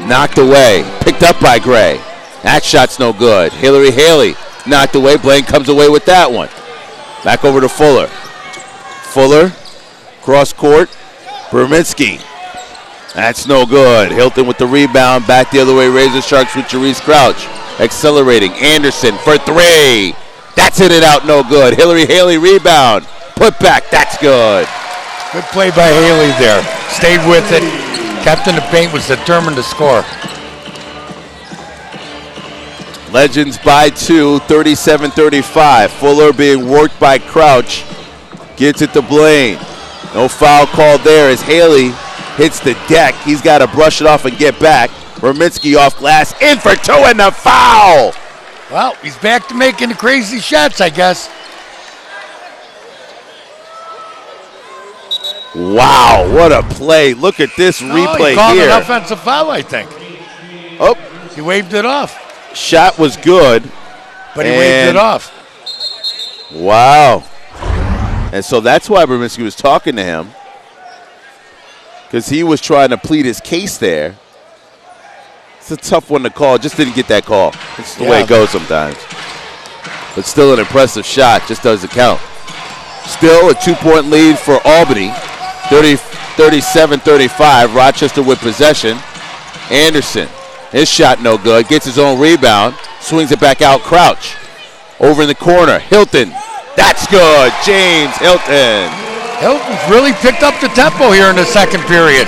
knocked away, picked up by Gray. That shot's no good. Hillary Haley, knocked away. Blaine comes away with that one. Back over to Fuller. Fuller, cross court. Berminski. That's no good. Helton with the rebound. Back the other way. Razor Sharks with Jarice Crouch. Accelerating. Anderson for 3. That's in and out, no good. Hillary Haley rebound. Put back, that's good. Good play by Haley there. Stayed with it. Kept in the paint, was determined to score. Legends by 2, 37-35. Fuller being worked by Crouch. Gets it to Blaine. No foul called there as Haley hits the deck. He's got to brush it off and get back. Rominski off glass, in for 2 and the foul. Well, he's back to making the crazy shots, I guess. Wow, what a play. Look at this replay he called here. An offensive foul, I think. Oh, He waved it off. Shot was good. But he waved it off. Wow. And so that's why Berminski was talking to him. Because he was trying to plead his case there. It's a tough one to call. Just didn't get that call. It's the way it goes sometimes. But still an impressive shot. Just doesn't count. Still a 2-point lead for Albany. 37-35. Rochester with possession. Anderson. His shot no good. Gets his own rebound. Swings it back out. Crouch. Over in the corner. Helton. That's good. James Helton. Helton's really picked up the tempo here in the second period.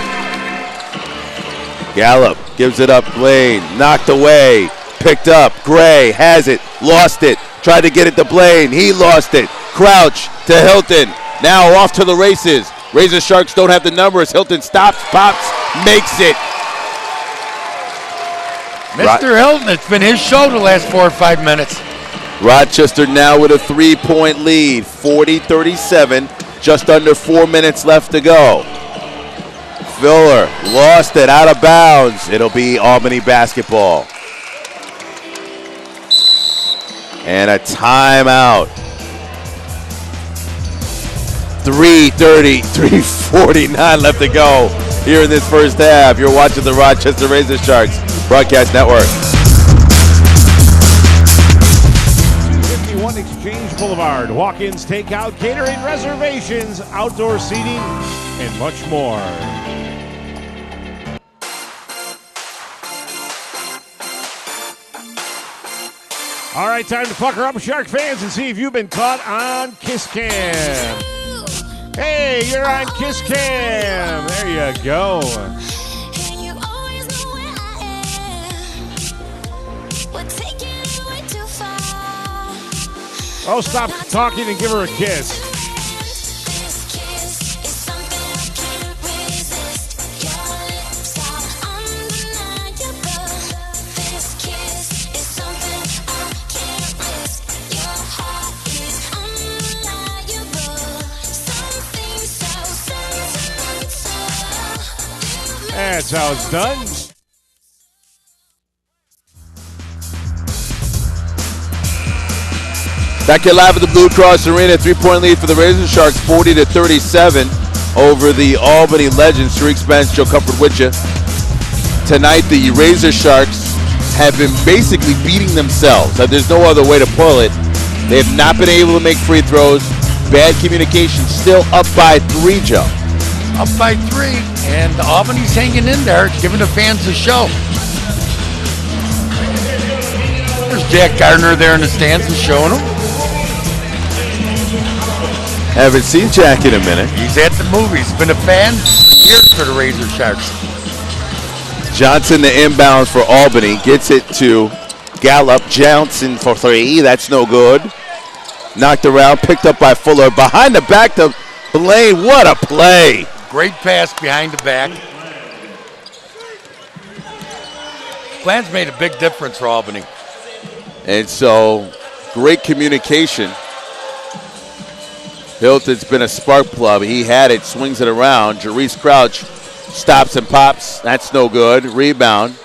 Gallup gives it up. Blaine. Knocked away. Picked up. Gray has it. Lost it. Tried to get it to Blaine. He lost it. Crouch to Helton. Now off to the races. Razor Sharks don't have the numbers. Helton stops, pops, makes it. Mr. Helton, it's been his show the last 4 or 5 minutes. Rochester now with a 3-point lead, 40-37, just under 4 minutes left to go. Filler lost it out of bounds. It'll be Albany basketball. And a timeout. 3:49 left to go here in this first half. You're watching the Rochester Razor Sharks Broadcast Network. 251 Exchange Boulevard. Walk-ins, takeout, catering, reservations, outdoor seating, and much more. All right, time to pucker up, Shark fans, and see if you've been caught on Kiss Cam. Hey, you're on Kiss Cam. There you go. Oh, stop talking and give her a kiss. That's how it's done. Back here live at the Blue Cross Arena, 3-point lead for the Razor Sharks, 40-37 over the Albany Legends. Tariq Spence, Joe Comfort with you. Tonight, the Razor Sharks have been basically beating themselves. There's no other way to pull it. They have not been able to make free throws. Bad communication, still up by 3, Joe. Up by 3, and Albany's hanging in there, giving the fans a show. There's Jack Gardner there in the stands and showing them. Haven't seen Jack in a minute. He's at the movies. Been a fan for years for the Razor Sharks. Johnson the inbounds for Albany. Gets it to Gallup. Johnson for 3. That's no good. Knocked around. Picked up by Fuller. Behind the back to Blaine. What a play. Great pass behind the back. Plans made a big difference for Albany. And so, great communication. Hilton's been a spark plug. He had it, swings it around. Jarice Crouch stops and pops. That's no good. Rebound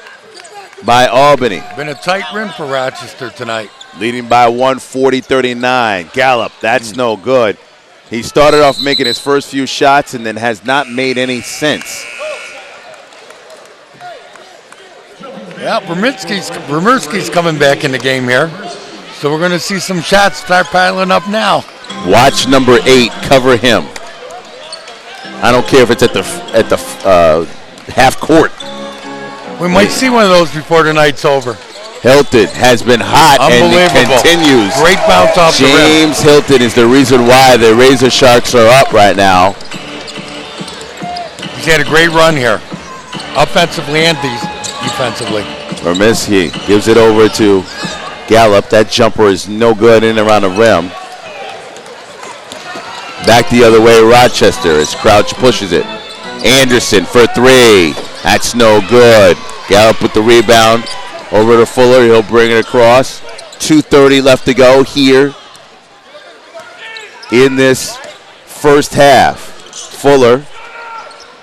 by Albany. Been a tight rim for Rochester tonight. Leading by 140-39. Gallup, that's no good. He started off making his first few shots and then has not made any since. Yeah, Berminski's coming back in the game here. So we're going to see some shots start piling up now. Watch number 8 cover him. I don't care if it's at the half court. We might see one of those before the night's over. Hilton has been hot and it continues. Great bounce off the rim. James Hilton is the reason why the Razor Sharks are up right now. He's had a great run here, offensively and defensively. Berminski gives it over to Gallup. That jumper is no good in and around the rim. Back the other way, Rochester as Crouch pushes it. Anderson for 3. That's no good. Gallup with the rebound. Over to Fuller, he'll bring it across. 2:30 left to go here in this first half. Fuller,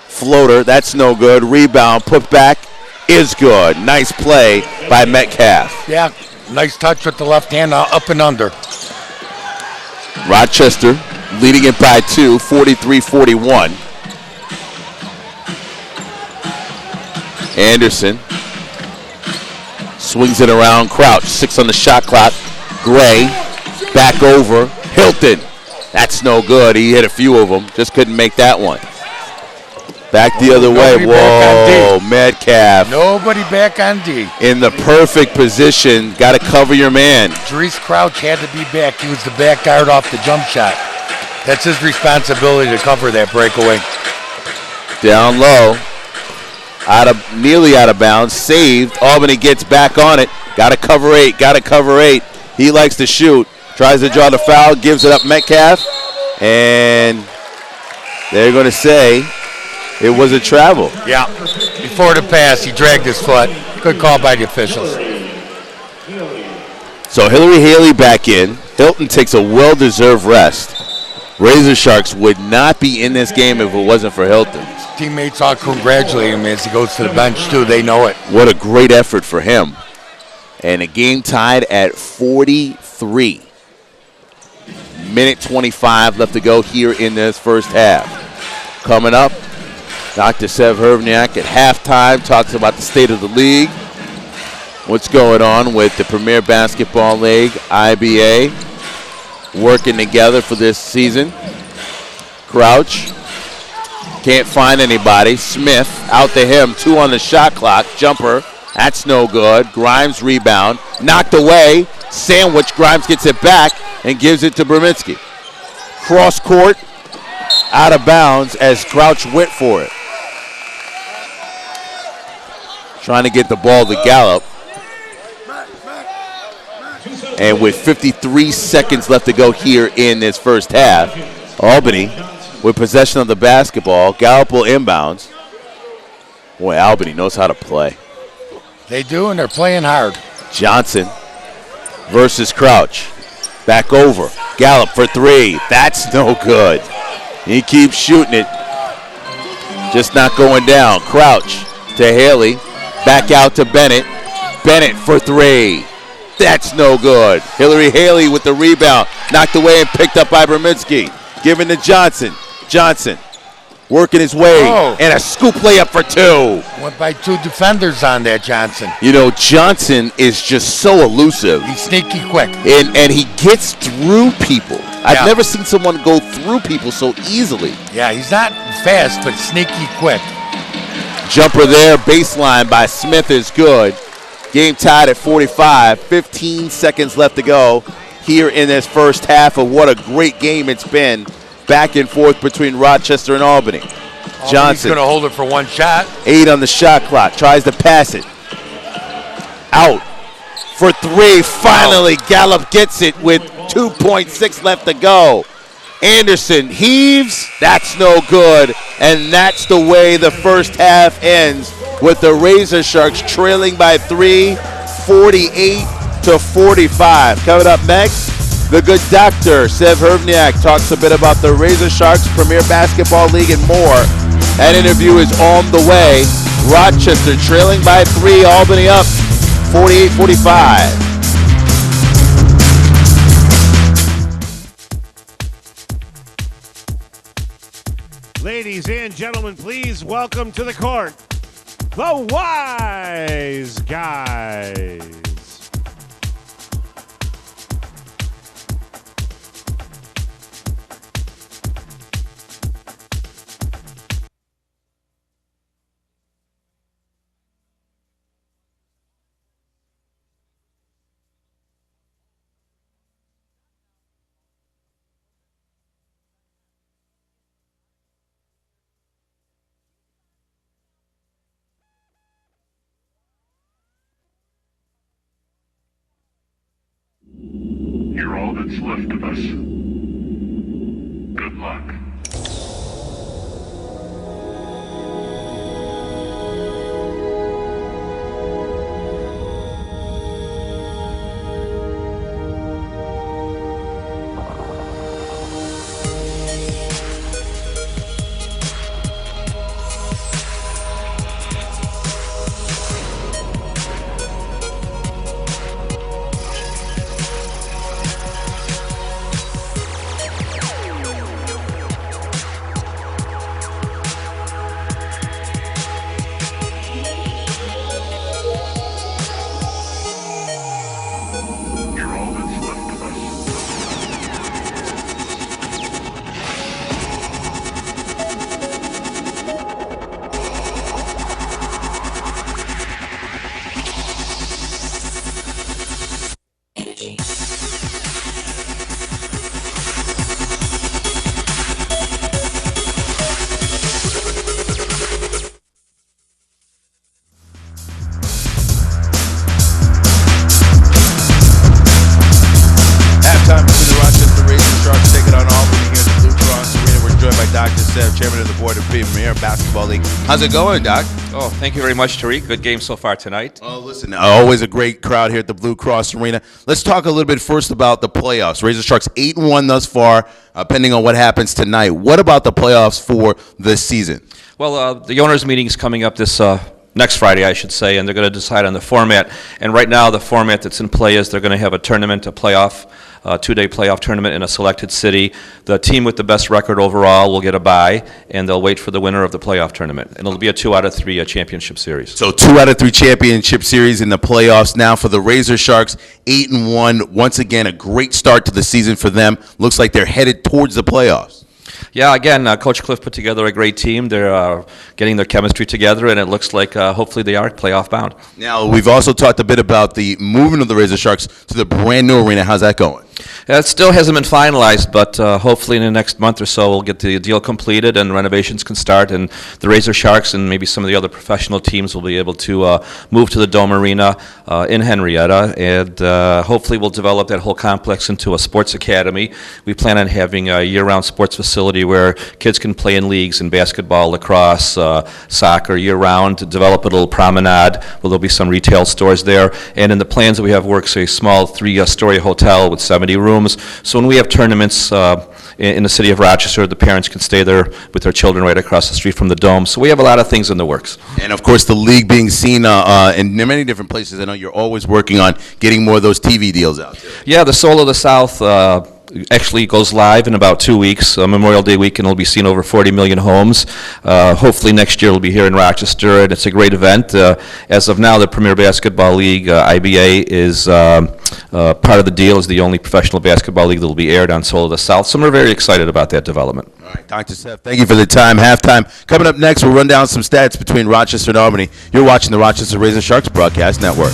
floater, that's no good. Rebound, put back is good. Nice play by Metcalf. Yeah, nice touch with the left hand, up and under. Rochester leading it by 2, 43-41. Anderson swings it around. Crouch, 6 on the shot clock. Gray, back over. Hilton, that's no good. He hit a few of them, just couldn't make that one. Back the other way. Whoa, Metcalf. Nobody back on D. In the perfect position. Got to cover your man. Jerice Crouch had to be back. He was the back guard off the jump shot. That's his responsibility to cover that breakaway. Down low. Nearly out of bounds. Saved. Albany gets back on it. Got to cover 8. Got to cover 8. He likes to shoot. Tries to draw the foul. Gives it up Metcalf. And they're going to say it was a travel. Yeah. Before the pass, he dragged his foot. Good call by the officials. So Hillary Haley back in. Hilton takes a well-deserved rest. Razor Sharks would not be in this game if it wasn't for Hilton. His teammates all congratulate him as he goes to the bench, too. They know it. What a great effort for him. And a game tied at 43. Minute 25 left to go here in this first half. Coming up, Dr. Sev Hervniak at halftime talks about the state of the league, what's going on with the Premier Basketball League, IBA, working together for this season. Crouch can't find anybody. Smith out to him, 2 on the shot clock. Jumper, that's no good. Grimes rebound, knocked away. Sandwich, Grimes gets it back and gives it to Berminski. Cross court, out of bounds as Crouch went for it. Trying to get the ball to Gallup. And with 53 seconds left to go here in this first half, Albany with possession of the basketball. Gallup will inbounds. Boy, Albany knows how to play. They do, and they're playing hard. Johnson versus Crouch. Back over. Gallup for 3. That's no good. He keeps shooting it. Just not going down. Crouch to Haley. Back out to Bennett. Bennett for 3. That's no good. Hillary Haley with the rebound. Knocked away and picked up by Berminski. Given to Johnson. Johnson working his way. And a scoop layup for 2. Went by 2 defenders on that, Johnson. You know, Johnson is just so elusive. He's sneaky quick. And he gets through people. I've never seen someone go through people so easily. Yeah, he's not fast, but sneaky quick. Jumper there, baseline by Smith is good. Game tied at 45, 15 seconds left to go here in this first half of what a great game it's been. Back and forth between Rochester and Albany. Johnson going to hold it for 1 shot. 8 on the shot clock, tries to pass it. Out for 3, finally Gallup gets it with 2.6 left to go. Anderson heaves, that's no good, and that's the way the first half ends with the Razor Sharks trailing by 3, 48-45. Coming up next, the good doctor, Sev Hervniak, talks a bit about the Razor Sharks, Premier Basketball League, and more. That interview is on the way. Rochester trailing by 3, Albany up 48-45. Ladies and gentlemen, please welcome to the court the Wise Guys. You're all that's left of us. Good luck. chairman of the board of Premier Basketball League. How's it going, Doc? Oh, thank you very much, Tariq. Good game so far tonight. Oh, listen, always a great crowd here at the Blue Cross Arena. Let's talk a little bit first about the playoffs. Razor Sharks 8-1 thus far, pending on what happens tonight. What about the playoffs for this season? Well, the owners' meeting is coming up this next Friday, I should say, and they're going to decide on the format. And right now, the format that's in play is they're going to have a tournament, a playoff, two-day playoff tournament in a selected city. The team with the best record overall will get a bye, and they'll wait for the winner of the playoff tournament. And it'll be a 2-out-of-3 championship series. So 2-out-of-3 championship series in the playoffs now for the Razor Sharks, 8-1. Once again, a great start to the season for them. Looks like they're headed towards the playoffs. Yeah, again, Coach Cliff put together a great team. They're getting their chemistry together, and it looks like hopefully they are playoff bound. Now, we've also talked a bit about the movement of the Razor Sharks to the brand new arena. How's that going? It still hasn't been finalized, but hopefully in the next month or so we'll get the deal completed and renovations can start, and the Razor Sharks and maybe some of the other professional teams will be able to move to the Dome Arena in Henrietta, and hopefully we'll develop that whole complex into a sports academy. We plan on having a year-round sports facility where kids can play in leagues in basketball, lacrosse, soccer year-round, to develop a little promenade where there'll be some retail stores there, and in the plans that we have works a small 3-story hotel with 70 rooms. So when we have tournaments in the city of Rochester, the parents can stay there with their children right across the street from the Dome. So we have a lot of things in the works. And, of course, the league being seen in many different places. I know you're always working on getting more of those TV deals out there. Yeah, the Soul of the South actually goes live in about 2 weeks. Memorial Day weekend will be seen over 40 million homes. Hopefully next year it'll be here in Rochester, and it's a great event. As of now, the Premier Basketball League, IBA, is part of the deal, is the only professional basketball league that will be aired on Soul of the South. So we're very excited about that development. All right, Dr. Seth, thank you for the time. Halftime. Coming up next, we'll run down some stats between Rochester and Albany. You're watching the Rochester Razor Sharks Broadcast Network.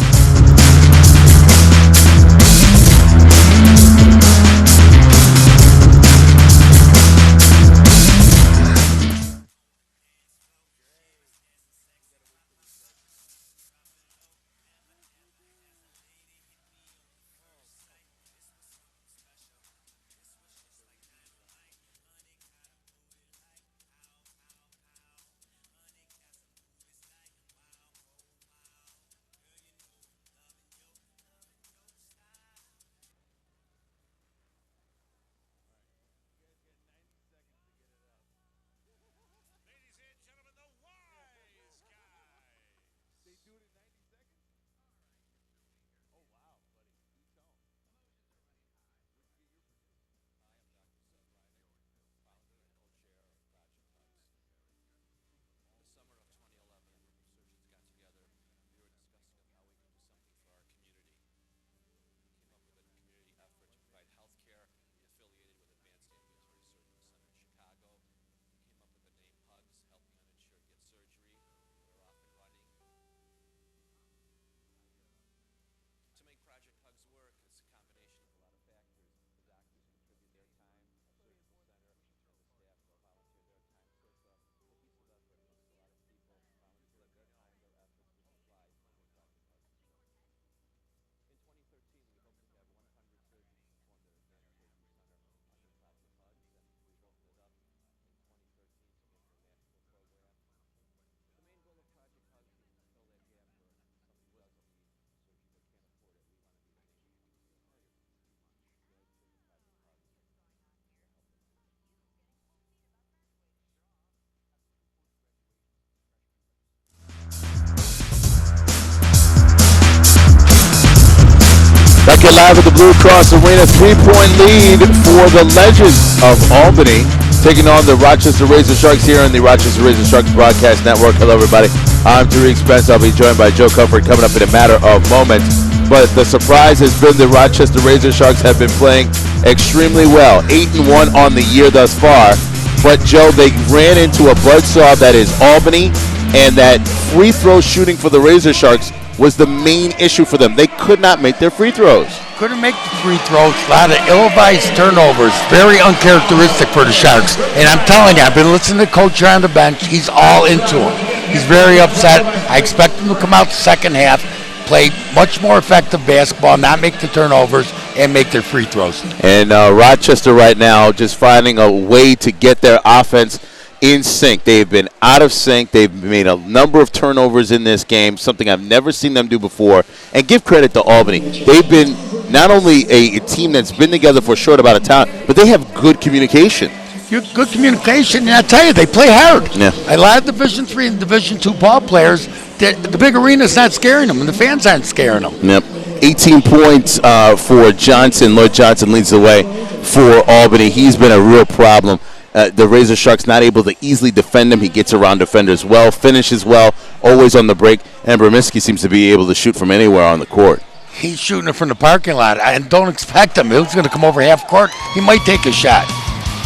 Back here live at the Blue Cross Arena, 3-point lead for the Legends of Albany, taking on the Rochester Razor Sharks here on the Rochester Razor Sharks Broadcast Network. Hello, everybody. I'm Tariq Spence. I'll be joined by Joe Comfort coming up in a matter of moments. But the surprise has been the Rochester Razor Sharks have been playing extremely well. 8-1 on the year thus far. But, Joe, they ran into a buzzsaw that is Albany, and that free throw shooting for the Razor Sharks was the main issue for them. They could not make their free throws. Couldn't make the free throws. A lot of ill-advised turnovers. Very uncharacteristic for the Sharks. And I'm telling you, I've been listening to Coach here on the bench. He's all into him. He's very upset. I expect him to come out the second half, play much more effective basketball, not make the turnovers, and make their free throws. And Rochester right now just finding a way to get their offense in sync. They've been out of sync. They've made a number of turnovers in this game, something I've never seen them do before. And give credit to Albany. They've been not only a team that's been together for a short amount of time, but they have good communication. Good communication, and I tell you, they play hard. Yeah. A lot of Division III and Division II ball players, the big arena's not scaring them, and the fans aren't scaring them. Yep. 18 points for Johnson. Lloyd Johnson leads the way for Albany. He's been a real problem. The Razor Sharks not able to easily defend him. He gets around defenders well, finishes well, always on the break. And Bromiski seems to be able to shoot from anywhere on the court. He's shooting it from the parking lot, and don't expect him. He's going to come over half court. He might take a shot.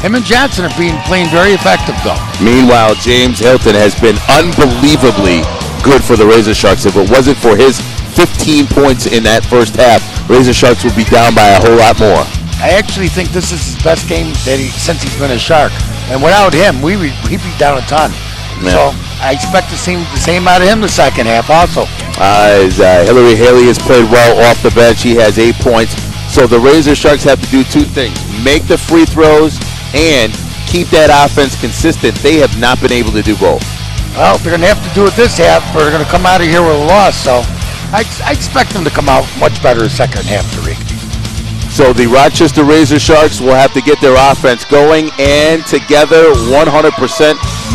Him and Johnson are playing very effective, though. Meanwhile, James Hilton has been unbelievably good for the Razor Sharks. If it wasn't for his 15 points in that first half, Razor Sharks would be down by a whole lot more. I actually think this is his best game since he's been a Shark. And without him, he'd be down a ton. Yeah. So I expect to see the same out of him the second half also. Hillary Haley has played well off the bench. He has 8 points. So the Razor Sharks have to do two things. Make the free throws and keep that offense consistent. They have not been able to do both. Well, they're going to have to do it this half, or they're going to come out of here with a loss. So I expect them to come out much better the second half, Tariq. So the Rochester Razor Sharks will have to get their offense going and together 100%.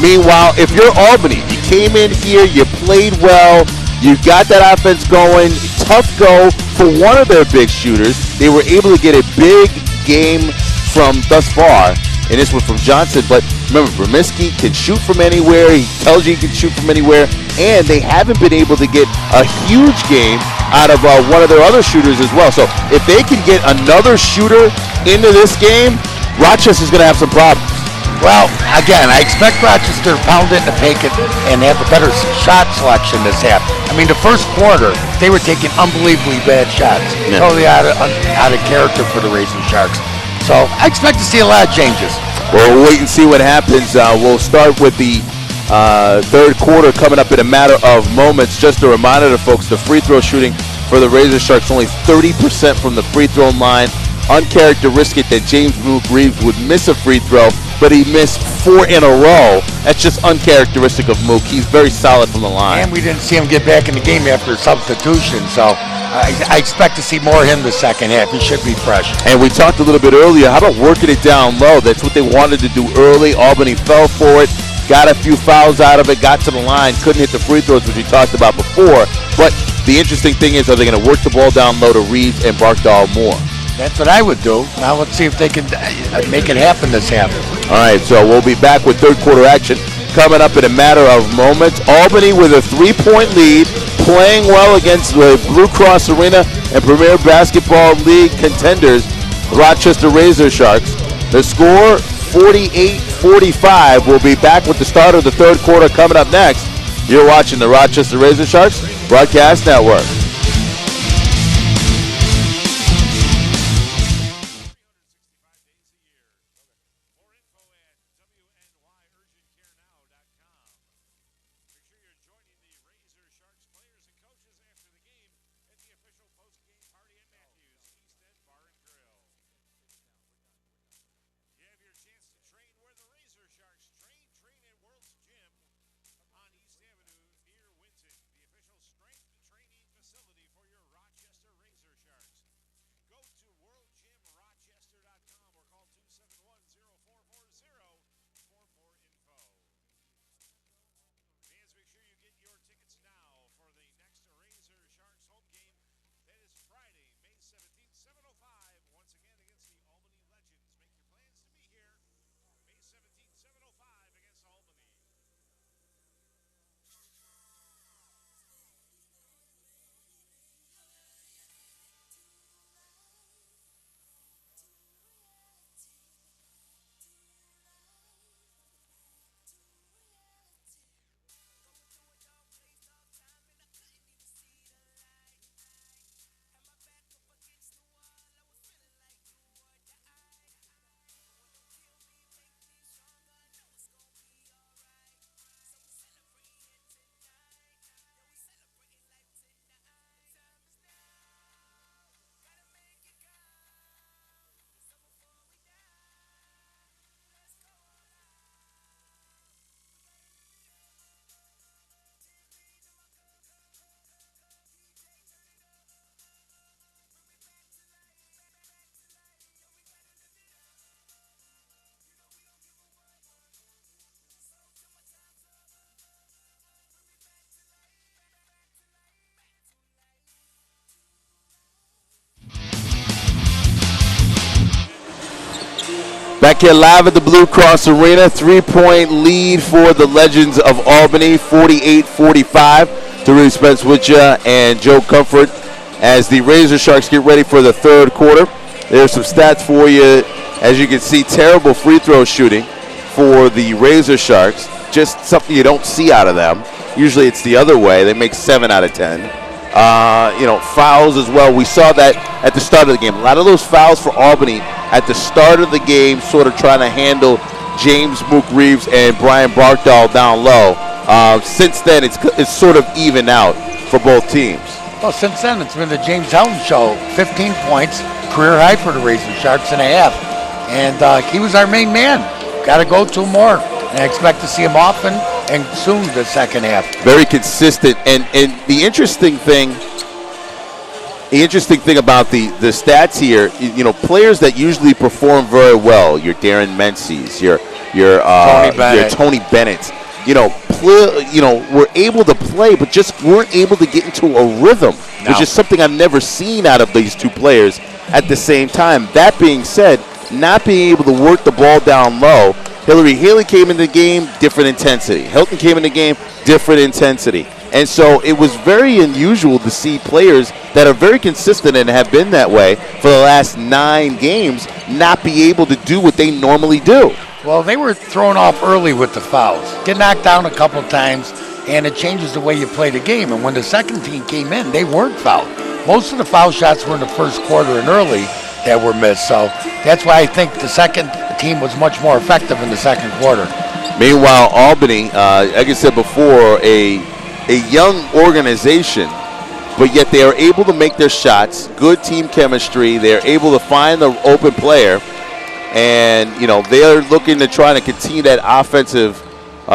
Meanwhile, if you're Albany, you came in here, you played well, you got that offense going, tough go for one of their big shooters. They were able to get a big game from thus far, and this one from Johnson. But remember, Bromiski can shoot from anywhere. He tells you he can shoot from anywhere, and they haven't been able to get a huge game out of one of their other shooters as well. So if they can get another shooter into this game, Rochester's going to have some problems. Well, again, I expect Rochester to pound it and take it and have a better shot selection this half. I mean, the first quarter, they were taking unbelievably bad shots. Yeah. Totally out of character for the Razor Sharks. So I expect to see a lot of changes. Well, we'll wait and see what happens. We'll start with the third quarter coming up in a matter of moments. Just a reminder to folks, the free throw shooting for the Razor Sharks only 30% from the free throw line. Uncharacteristic that James Mook Reeves would miss a free throw, but he missed 4 in a row. That's just uncharacteristic of Mook. He's very solid from the line. And we didn't see him get back in the game after substitution, so I expect to see more of him the second half. He should be fresh. And we talked a little bit earlier, how about working it down low? That's what they wanted to do early. Albany fell for it, got a few fouls out of it, got to the line, couldn't hit the free throws, which we talked about before. But the interesting thing is, are they going to work the ball down low to Reeves and Barkdahl more? That's what I would do. Now let's see if they can make it happen this half. All right, so we'll be back with third quarter action coming up in a matter of moments. Albany with a 3-point lead, playing well against the Blue Cross Arena and Premier Basketball League contenders, Rochester Razor Sharks. The score, 48-45. We'll be back with the start of the third quarter coming up next. You're watching the Rochester Razor Sharks Broadcast Network. Back here live at the Blue Cross Arena, 3-point lead for the Legends of Albany, 48-45. To Rudy Spence with you and Joe Comfort as the Razor Sharks get ready for the third quarter. There's some stats for you. As you can see, terrible free throw shooting for the Razor Sharks. Just something you don't see out of them. Usually it's the other way. They make 7 out of 10. Fouls as well. We saw that at the start of the game. A lot of those fouls for Albany at the start of the game, sort of trying to handle James Mook Reeves and Brian Barkdahl down low. Since then, it's sort of even out for both teams. Well, since then, it's been the James Helton show. 15 points, career high for the Razor Sharks and a half. And he was our main man. Got to go 2 more. And I expect to see him often and soon the second half. Very consistent. And the interesting thing about the stats here, players that usually perform very well, your Darren Menzies, your Tony Bennett, were able to play, but just weren't able to get into a rhythm, which is something I've never seen out of these two players at the same time. That being said, not being able to work the ball down low, Hillary Haley came in the game, different intensity. Helton came in the game, different intensity. And so it was very unusual to see players that are very consistent and have been that way for the last 9 games not be able to do what they normally do. Well, they were thrown off early with the fouls. Get knocked down a couple times, and it changes the way you play the game. And when the second team came in, they weren't fouled. Most of the foul shots were in the first quarter and early that were missed. So that's why I think the second team was much more effective in the second quarter. Meanwhile, Albany, like I said before, a young organization, but yet they are able to make their shots, good team chemistry. They're able to find the open player, and they're looking to try to continue that offensive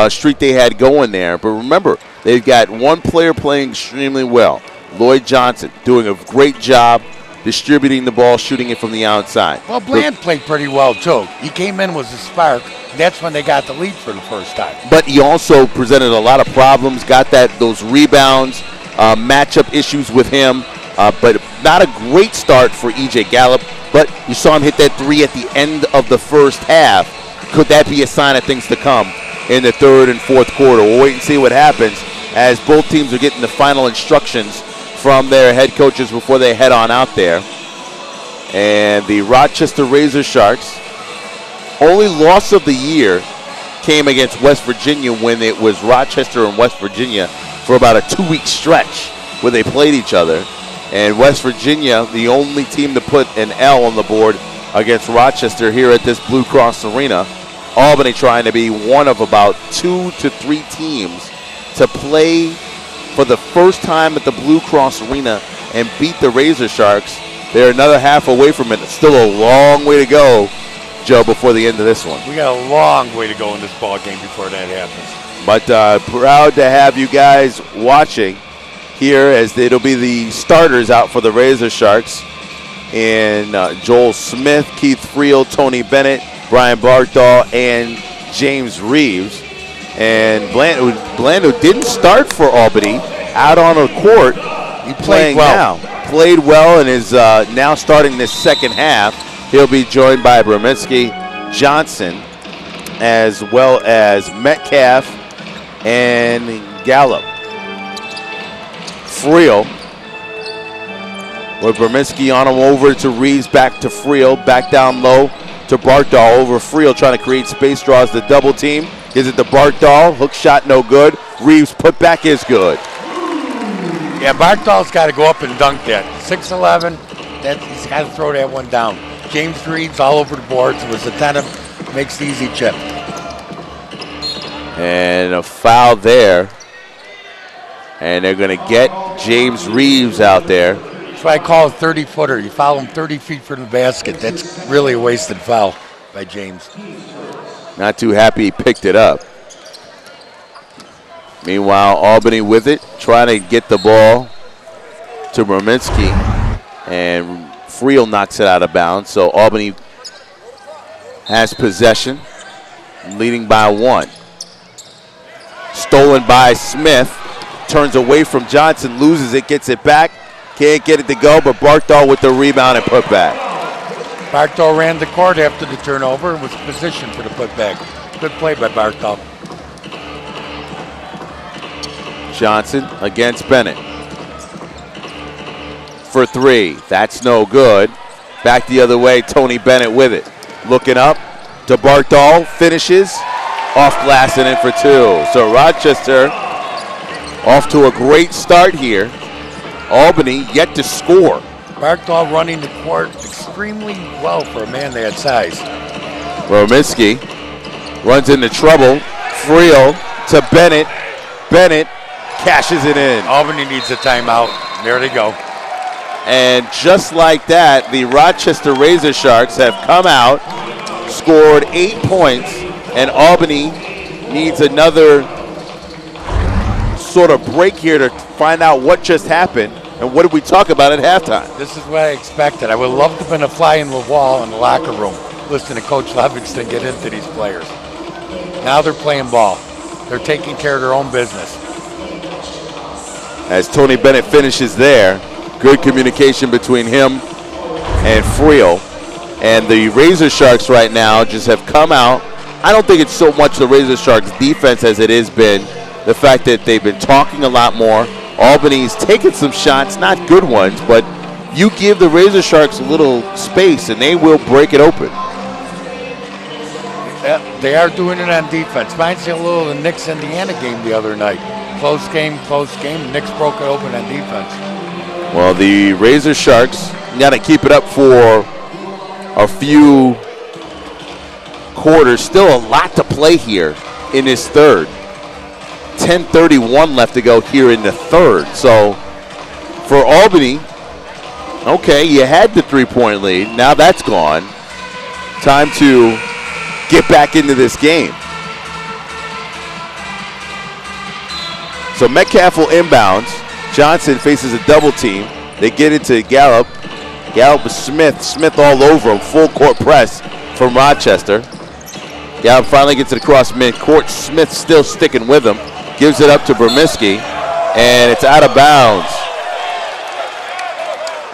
streak they had going there. But remember, they've got one player playing extremely well, Lloyd Johnson, doing a great job distributing the ball, shooting it from the outside. Well, Bland played pretty well, too. He came in with a spark. That's when they got the lead for the first time. But he also presented a lot of problems, got those rebounds, matchup issues with him, but not a great start for E.J. Gallup. But you saw him hit that 3 at the end of the first half. Could that be a sign of things to come in the third and fourth quarter? We'll wait and see what happens as both teams are getting the final instructions from their head coaches before they head on out there. And the Rochester Razor Sharks, only loss of the year came against West Virginia when it was Rochester and West Virginia for about a 2-week stretch where they played each other. And West Virginia, the only team to put an L on the board against Rochester here at this Blue Cross Arena. Albany trying to be one of about 2 to 3 teams to play for the first time at the Blue Cross Arena and beat the Razor Sharks. They're another half away from it. It's still a long way to go, Joe, before the end of this one. We got a long way to go in this ball game before that happens. But proud to have you guys watching here as it'll be the starters out for the Razor Sharks. And Joel Smith, Keith Friel, Tony Bennett, Brian Barkdahl, and James Reeves. And Bland, who didn't start for Albany, out on the court. He played well. Played well and is now starting this second half. He'll be joined by Brominski, Johnson, as well as Metcalf and Gallup. Friel, with Brominski on him over to Reeves, back to Friel, back down low to Barkdahl, over Friel trying to create space, draws the double team. Gives it to Barkdahl, hook shot no good. Reeves put back is good. Yeah, Barkdahl's got to go up and dunk that. 6'11", he's got to throw that one down. James Reeves all over the boards, was attentive, makes the easy chip. And a foul there. And they're going to get James Reeves out there. That's why I call a 30-footer. You foul him 30 feet from the basket. That's really a wasted foul by James. Not too happy he picked it up. Meanwhile, Albany with it, trying to get the ball to Brominski. And Friel knocks it out of bounds. So Albany has possession, leading by 1. Stolen by Smith. Turns away from Johnson, loses it, gets it back. Can't get it to go, but Barkdahl with the rebound and put back. Bartow ran the court after the turnover and was positioned for the putback. Good play by Bartow. Johnson against Bennett. For three. That's no good. Back the other way, Tony Bennett with it. Looking up to Bartow, finishes. Off glass and in for two. So Rochester off to a great start here. Albany yet to score. Bartow running the court extremely well for a man that size. Rominski runs into trouble. Friel to Bennett. Bennett cashes it in. Albany needs a timeout. There they go. And just like that, the Rochester Razor Sharks have come out, scored 8 points, and Albany needs another sort of break here to find out what just happened and what did we talk about at halftime. This is what I expected. I would love to have been a fly in the wall in the locker room, listening to Coach Livingston get into these players. Now they're playing ball. They're taking care of their own business. As Tony Bennett finishes there, good communication between him and Friel. And the Razor Sharks right now just have come out. I don't think it's so much the Razor Sharks defense as it has been the fact that they've been talking a lot more. Albany's taken some shots, not good ones, but you give the Razor Sharks a little space and they will break it open. Yeah, they are doing it on defense. Reminds me a little of the Knicks-Indiana game the other night. Close game. Knicks broke it open on defense. Well, the Razor Sharks got to keep it up for a few quarters. Still a lot to play here in this third. 10:31 left to go here in the third. So for Albany, okay, you had the three-point lead. Now that's gone. Time to get back into this game. So Metcalf will inbounds. Johnson faces a double team. They get into Gallup. Gallup with Smith. Smith all over him. Full court press from Rochester. Gallup finally gets it across midcourt. Smith still sticking with him. Gives it up to Burmiski. And it's out of bounds.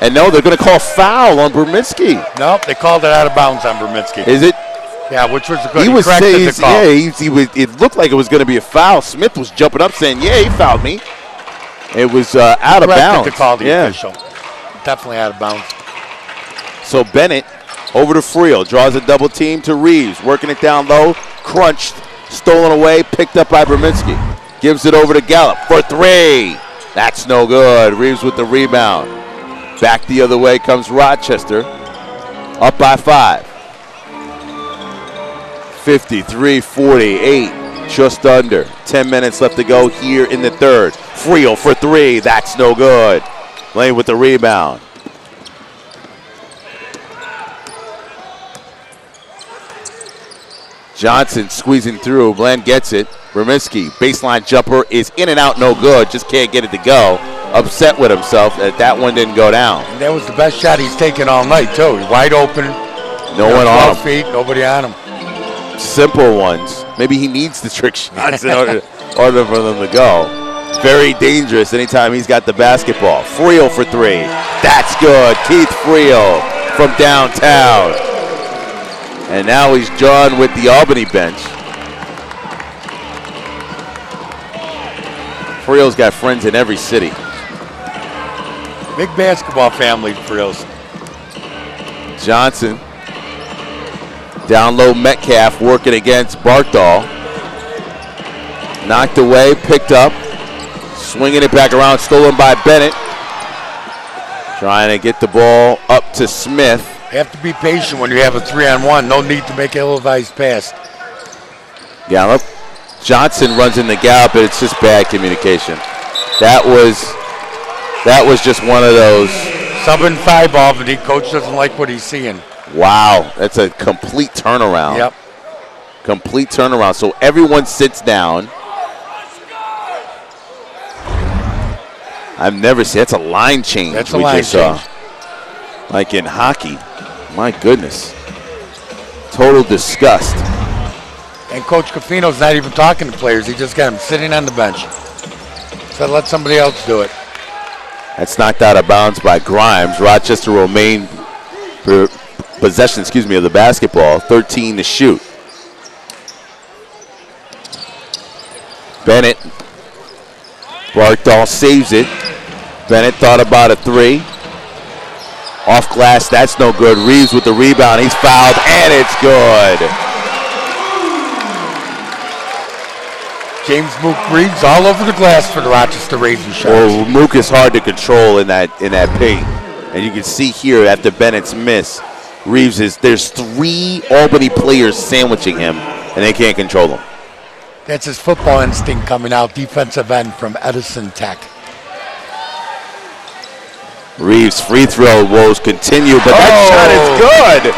And no, they're going to call foul on Burmiski. Nope, they called it out of bounds on Burmiski. Is it? Yeah, which was a good. He was saying, the call. it looked like it was going to be a foul. Smith was jumping up saying, yeah, he fouled me. It was out of bounds. To call the official. Definitely out of bounds. So Bennett over to Friel. Draws a double team to Reeves. Working it down low. Crunched. Stolen away. Picked up by Burmiski. Gives it over to Gallup for three. That's no good. Reeves with the rebound. Back the other way comes Rochester. Up by 5. 53-48. Just under 10 minutes left to go here in the third. Friel for three. That's no good. Lane with the rebound. Johnson squeezing through. Bland gets it. Burmiski, baseline jumper is in and out, no good. Just can't get it to go. Upset with himself that that one didn't go down. And that was the best shot he's taken all night, too. He's wide open. No one on 12 feet, nobody on him. Simple ones. Maybe he needs the trick shots in order for them to go. Very dangerous anytime he's got the basketball. Friel for three. That's good. Keith Friel from downtown. And now he's John with the Albany bench. Friel's got friends in every city. Big basketball family, Friels. Johnson. Down low, Metcalf working against Barthol. Knocked away, picked up. Swinging it back around, stolen by Bennett. Trying to get the ball up to Smith. You have to be patient when you have a 3-on-1. No need to make an ill-advised pass. Gallup. Johnson runs into Gallup, but it's just bad communication. That was just one of those. Sub and 5 off, and the coach doesn't like what he's seeing. Wow, that's a complete turnaround. Yep. Complete turnaround. So everyone sits down. I've never seen. That's a line change. That's a line change. Like in hockey. My goodness. Total disgust. And Coach Cofino's not even talking to players. He just got them sitting on the bench. So let somebody else do it. That's knocked out of bounds by Grimes. Rochester will possession, of the basketball. 13 to shoot. Bennett. Bartol saves it. Bennett thought about a three. Off glass, that's no good. Reeves with the rebound. He's fouled, and it's good. James Mook Reeves all over the glass for the Rochester Razor Sharks. Well, Mook is hard to control in that paint. And you can see here after Bennett's miss, there's 3 Albany players sandwiching him, and they can't control him. That's his football instinct coming out, defensive end from Edison Tech. Reeves' free throw woes continue, but that shot is good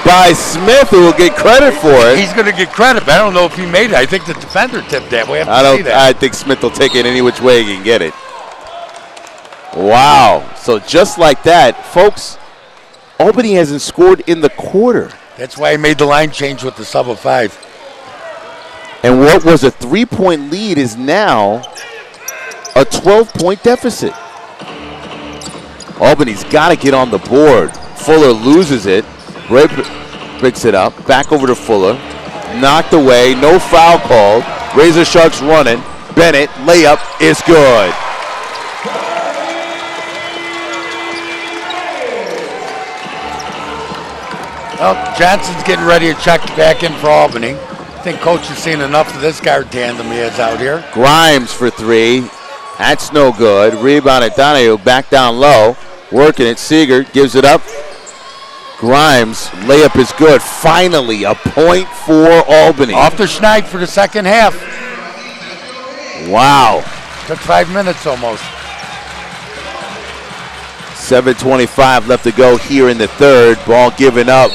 by Smith, who will get credit for it. He's going to get credit, but I don't know if he made it. I think the defender tipped that. We have to see that. I think Smith will take it any which way he can get it. Wow. So just like that, folks, Albany hasn't scored in the quarter. That's why he made the line change with the sub of 5. And what was a 3-point lead is now a 12-point deficit. Albany's got to get on the board. Fuller loses it. Ray picks it up. Back over to Fuller. Knocked away. No foul called. Razor Sharks running. Bennett, layup is good. Well, Johnson's getting ready to check back in for Albany. I think Coach has seen enough of this guard tandem he has out here. Grimes for 3. That's no good. Rebound at Donahue. Back down low. Working it. Seeger gives it up. Grimes, layup is good. Finally, a point for Albany. Off the schneid for the second half. Wow. Took 5 minutes almost. 7:25 left to go here in the third. Ball given up.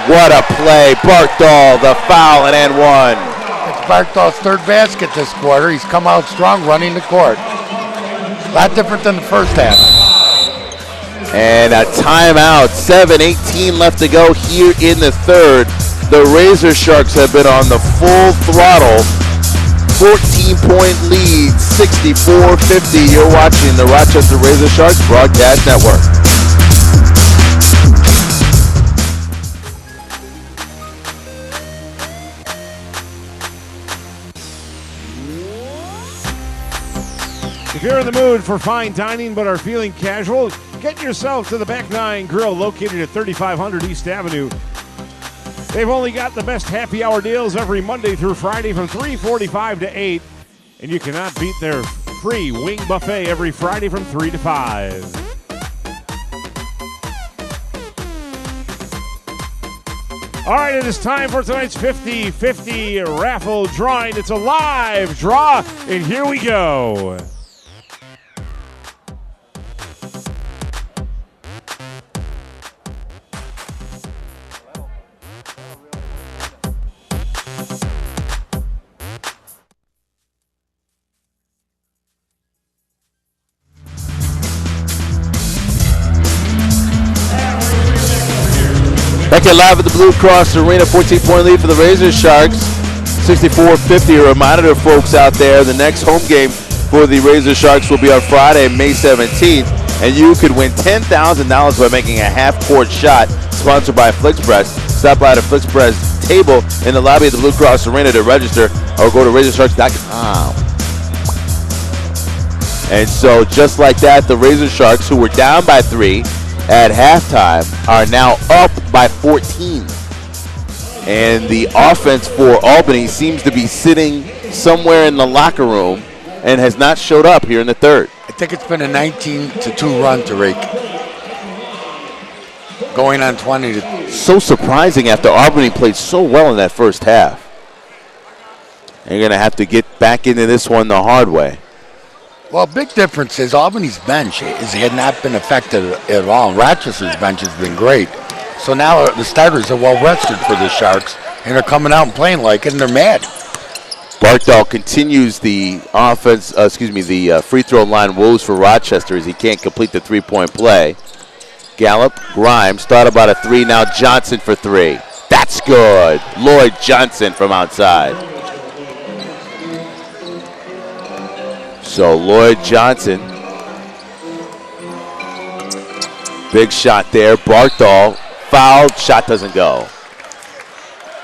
What a play. Bartol, the foul, and one. It's Bartol's third basket this quarter. He's come out strong running the court. A lot different than the first half. And a timeout. 7:18 left to go here in the third. The Razor Sharks have been on the full throttle. 14-point lead, 64-50. You're watching the Rochester Razor Sharks Broadcast Network. If you're in the mood for fine dining but are feeling casual, get yourself to the Back Nine Grill located at 3500 East Avenue. They've only got the best happy hour deals every Monday through Friday from 3:45 to 8. And you cannot beat their free wing buffet every Friday from 3 to 5. All right, it is time for tonight's 50-50 raffle drawing. It's a live draw, and here we go. Back here live at the Blue Cross Arena, 14-point lead for the Razor Sharks, 64-50. A reminder to folks out there, the next home game for the Razor Sharks will be on Friday, May 17th, and you could win $10,000 by making a half-court shot, sponsored by FlixPress. Stop by the FlixPress table in the lobby of the Blue Cross Arena to register, or go to RazorSharks.com. And so, just like that, the Razor Sharks, who were down by 3 at halftime, are now up by 14. And the offense for Albany seems to be sitting somewhere in the locker room and has not showed up here in the third. I think it's been a 19-2 run to Rake. Going on 20 to... So surprising after Albany played so well in that first half. And you're going to have to get back into this one the hard way. Well, big difference is Albany's bench had not been affected at all. Rochester's bench has been great. So now the starters are well rested for the Sharks, and they're coming out and playing like it, and they're mad. Bartol continues the the free throw line woes for Rochester as he can't complete the three-point play. Gallup, Grimes, thought about a 3, now Johnson for 3. That's good. Lloyd Johnson from outside. So Lloyd Johnson, big shot there. Bartol Fouled. Shot doesn't go.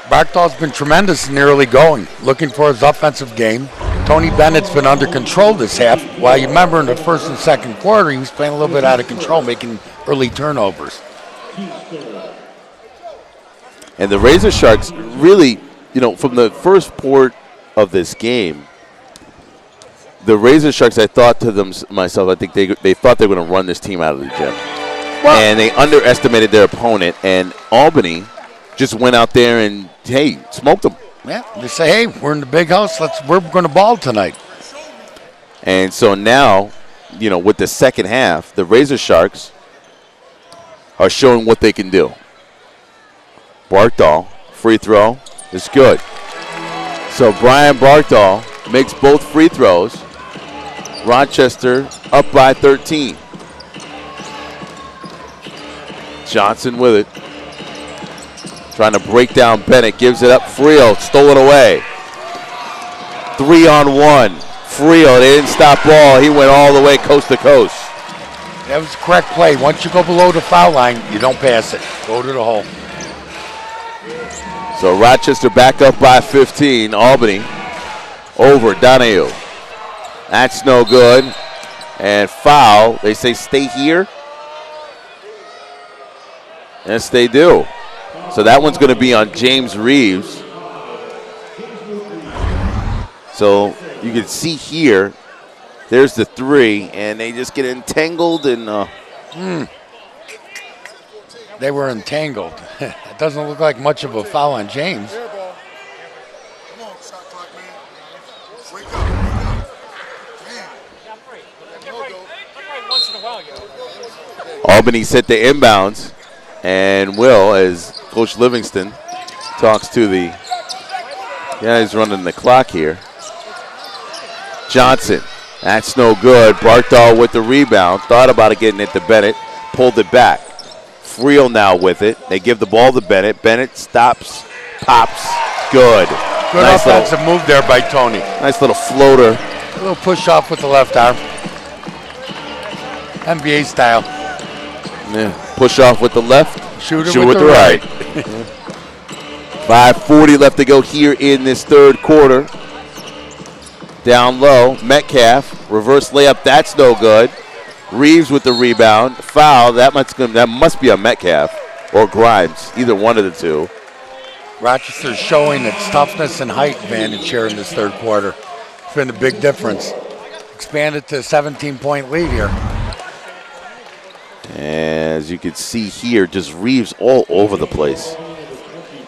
Bartol's been tremendous in the early going, looking for his offensive game. Tony Bennett's been under control this half. While you remember in the first and second quarter, he was playing a little bit out of control, making early turnovers. And the Razor Sharks really, from the first port of this game, the Razor Sharks, I thought to myself, I think they thought they were going to run this team out of the gym. Well, and they underestimated their opponent, and Albany just went out there and, hey, smoked them. Yeah, they say, hey, we're in the big house. We're going to ball tonight. And so now, with the second half, the Razor Sharks are showing what they can do. Bartol, free throw, is good. So Brian Bartol makes both free throws. Rochester up by 13. Johnson with it. Trying to break down Bennett. Gives it up. Friel stole it away. 3-on-1. Friel, they didn't stop ball. He went all the way coast to coast. That was the correct play. Once you go below the foul line, you don't pass it. Go to the hole. So Rochester back up by 15. Albany over Donahue. That's no good. And foul. They say stay here. Yes, they do. So that one's going to be on James Reeves. So you can see here, there's the three, and they just get entangled and. They were entangled. It doesn't look like much of a foul on James. Albany set the inbounds, and Will, as Coach Livingston talks to the guys running the clock here. Johnson, that's no good. Bartol with the rebound. Thought about it getting it to Bennett. Pulled it back. Friel now with it. They give the ball to Bennett. Bennett stops, pops. Good. Good nice offensive move there by Tony. Nice little floater. A little push off with the left arm. NBA style. Yeah. Push off with the left. Shoot with the right. 5:40 left to go here in this third quarter. Down low, Metcalf, reverse layup, that's no good. Reeves with the rebound, foul, that must be a Metcalf or Grimes, either one of the two. Rochester's showing its toughness and height advantage here in this third quarter. It's been a big difference. Expanded to a 17-point lead here. As you can see here, just Reeves all over the place.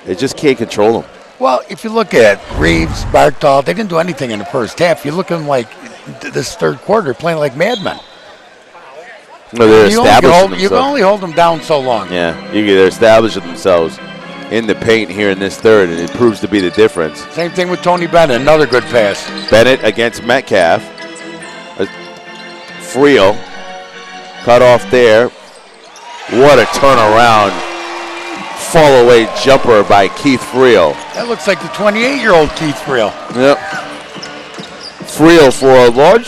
They just can't control him. Well, if you look at Reeves, Bartol, they didn't do anything in the first half. You're looking like this third quarter, playing like madmen. No, they're establishing themselves. You can only hold them down so long. Yeah, they're establishing themselves in the paint here in this third, and it proves to be the difference. Same thing with Tony Bennett, another good pass. Bennett against Metcalf. Friel cut off there. What a turnaround. Fall away jumper by Keith Friel. That looks like the 28-year-old Keith Friel. Yep. Friel for a large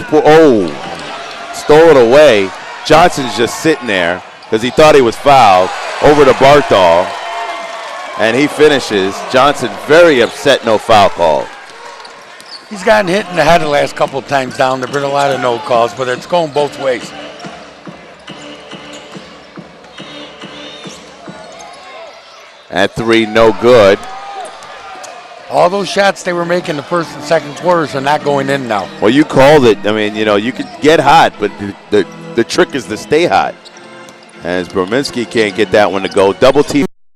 stole it away. Johnson's just sitting there because he thought he was fouled. Over to Bartol, and he finishes. Johnson very upset, no foul call. He's gotten hit in the head the last couple of times down. There have been a lot of no calls, but it's going both ways. At three, no good. All those shots they were making the first and second quarters are not going in now. Well, you called it. I mean, you could get hot, but the trick is to stay hot. As Brominski can't get that one to go. Double team.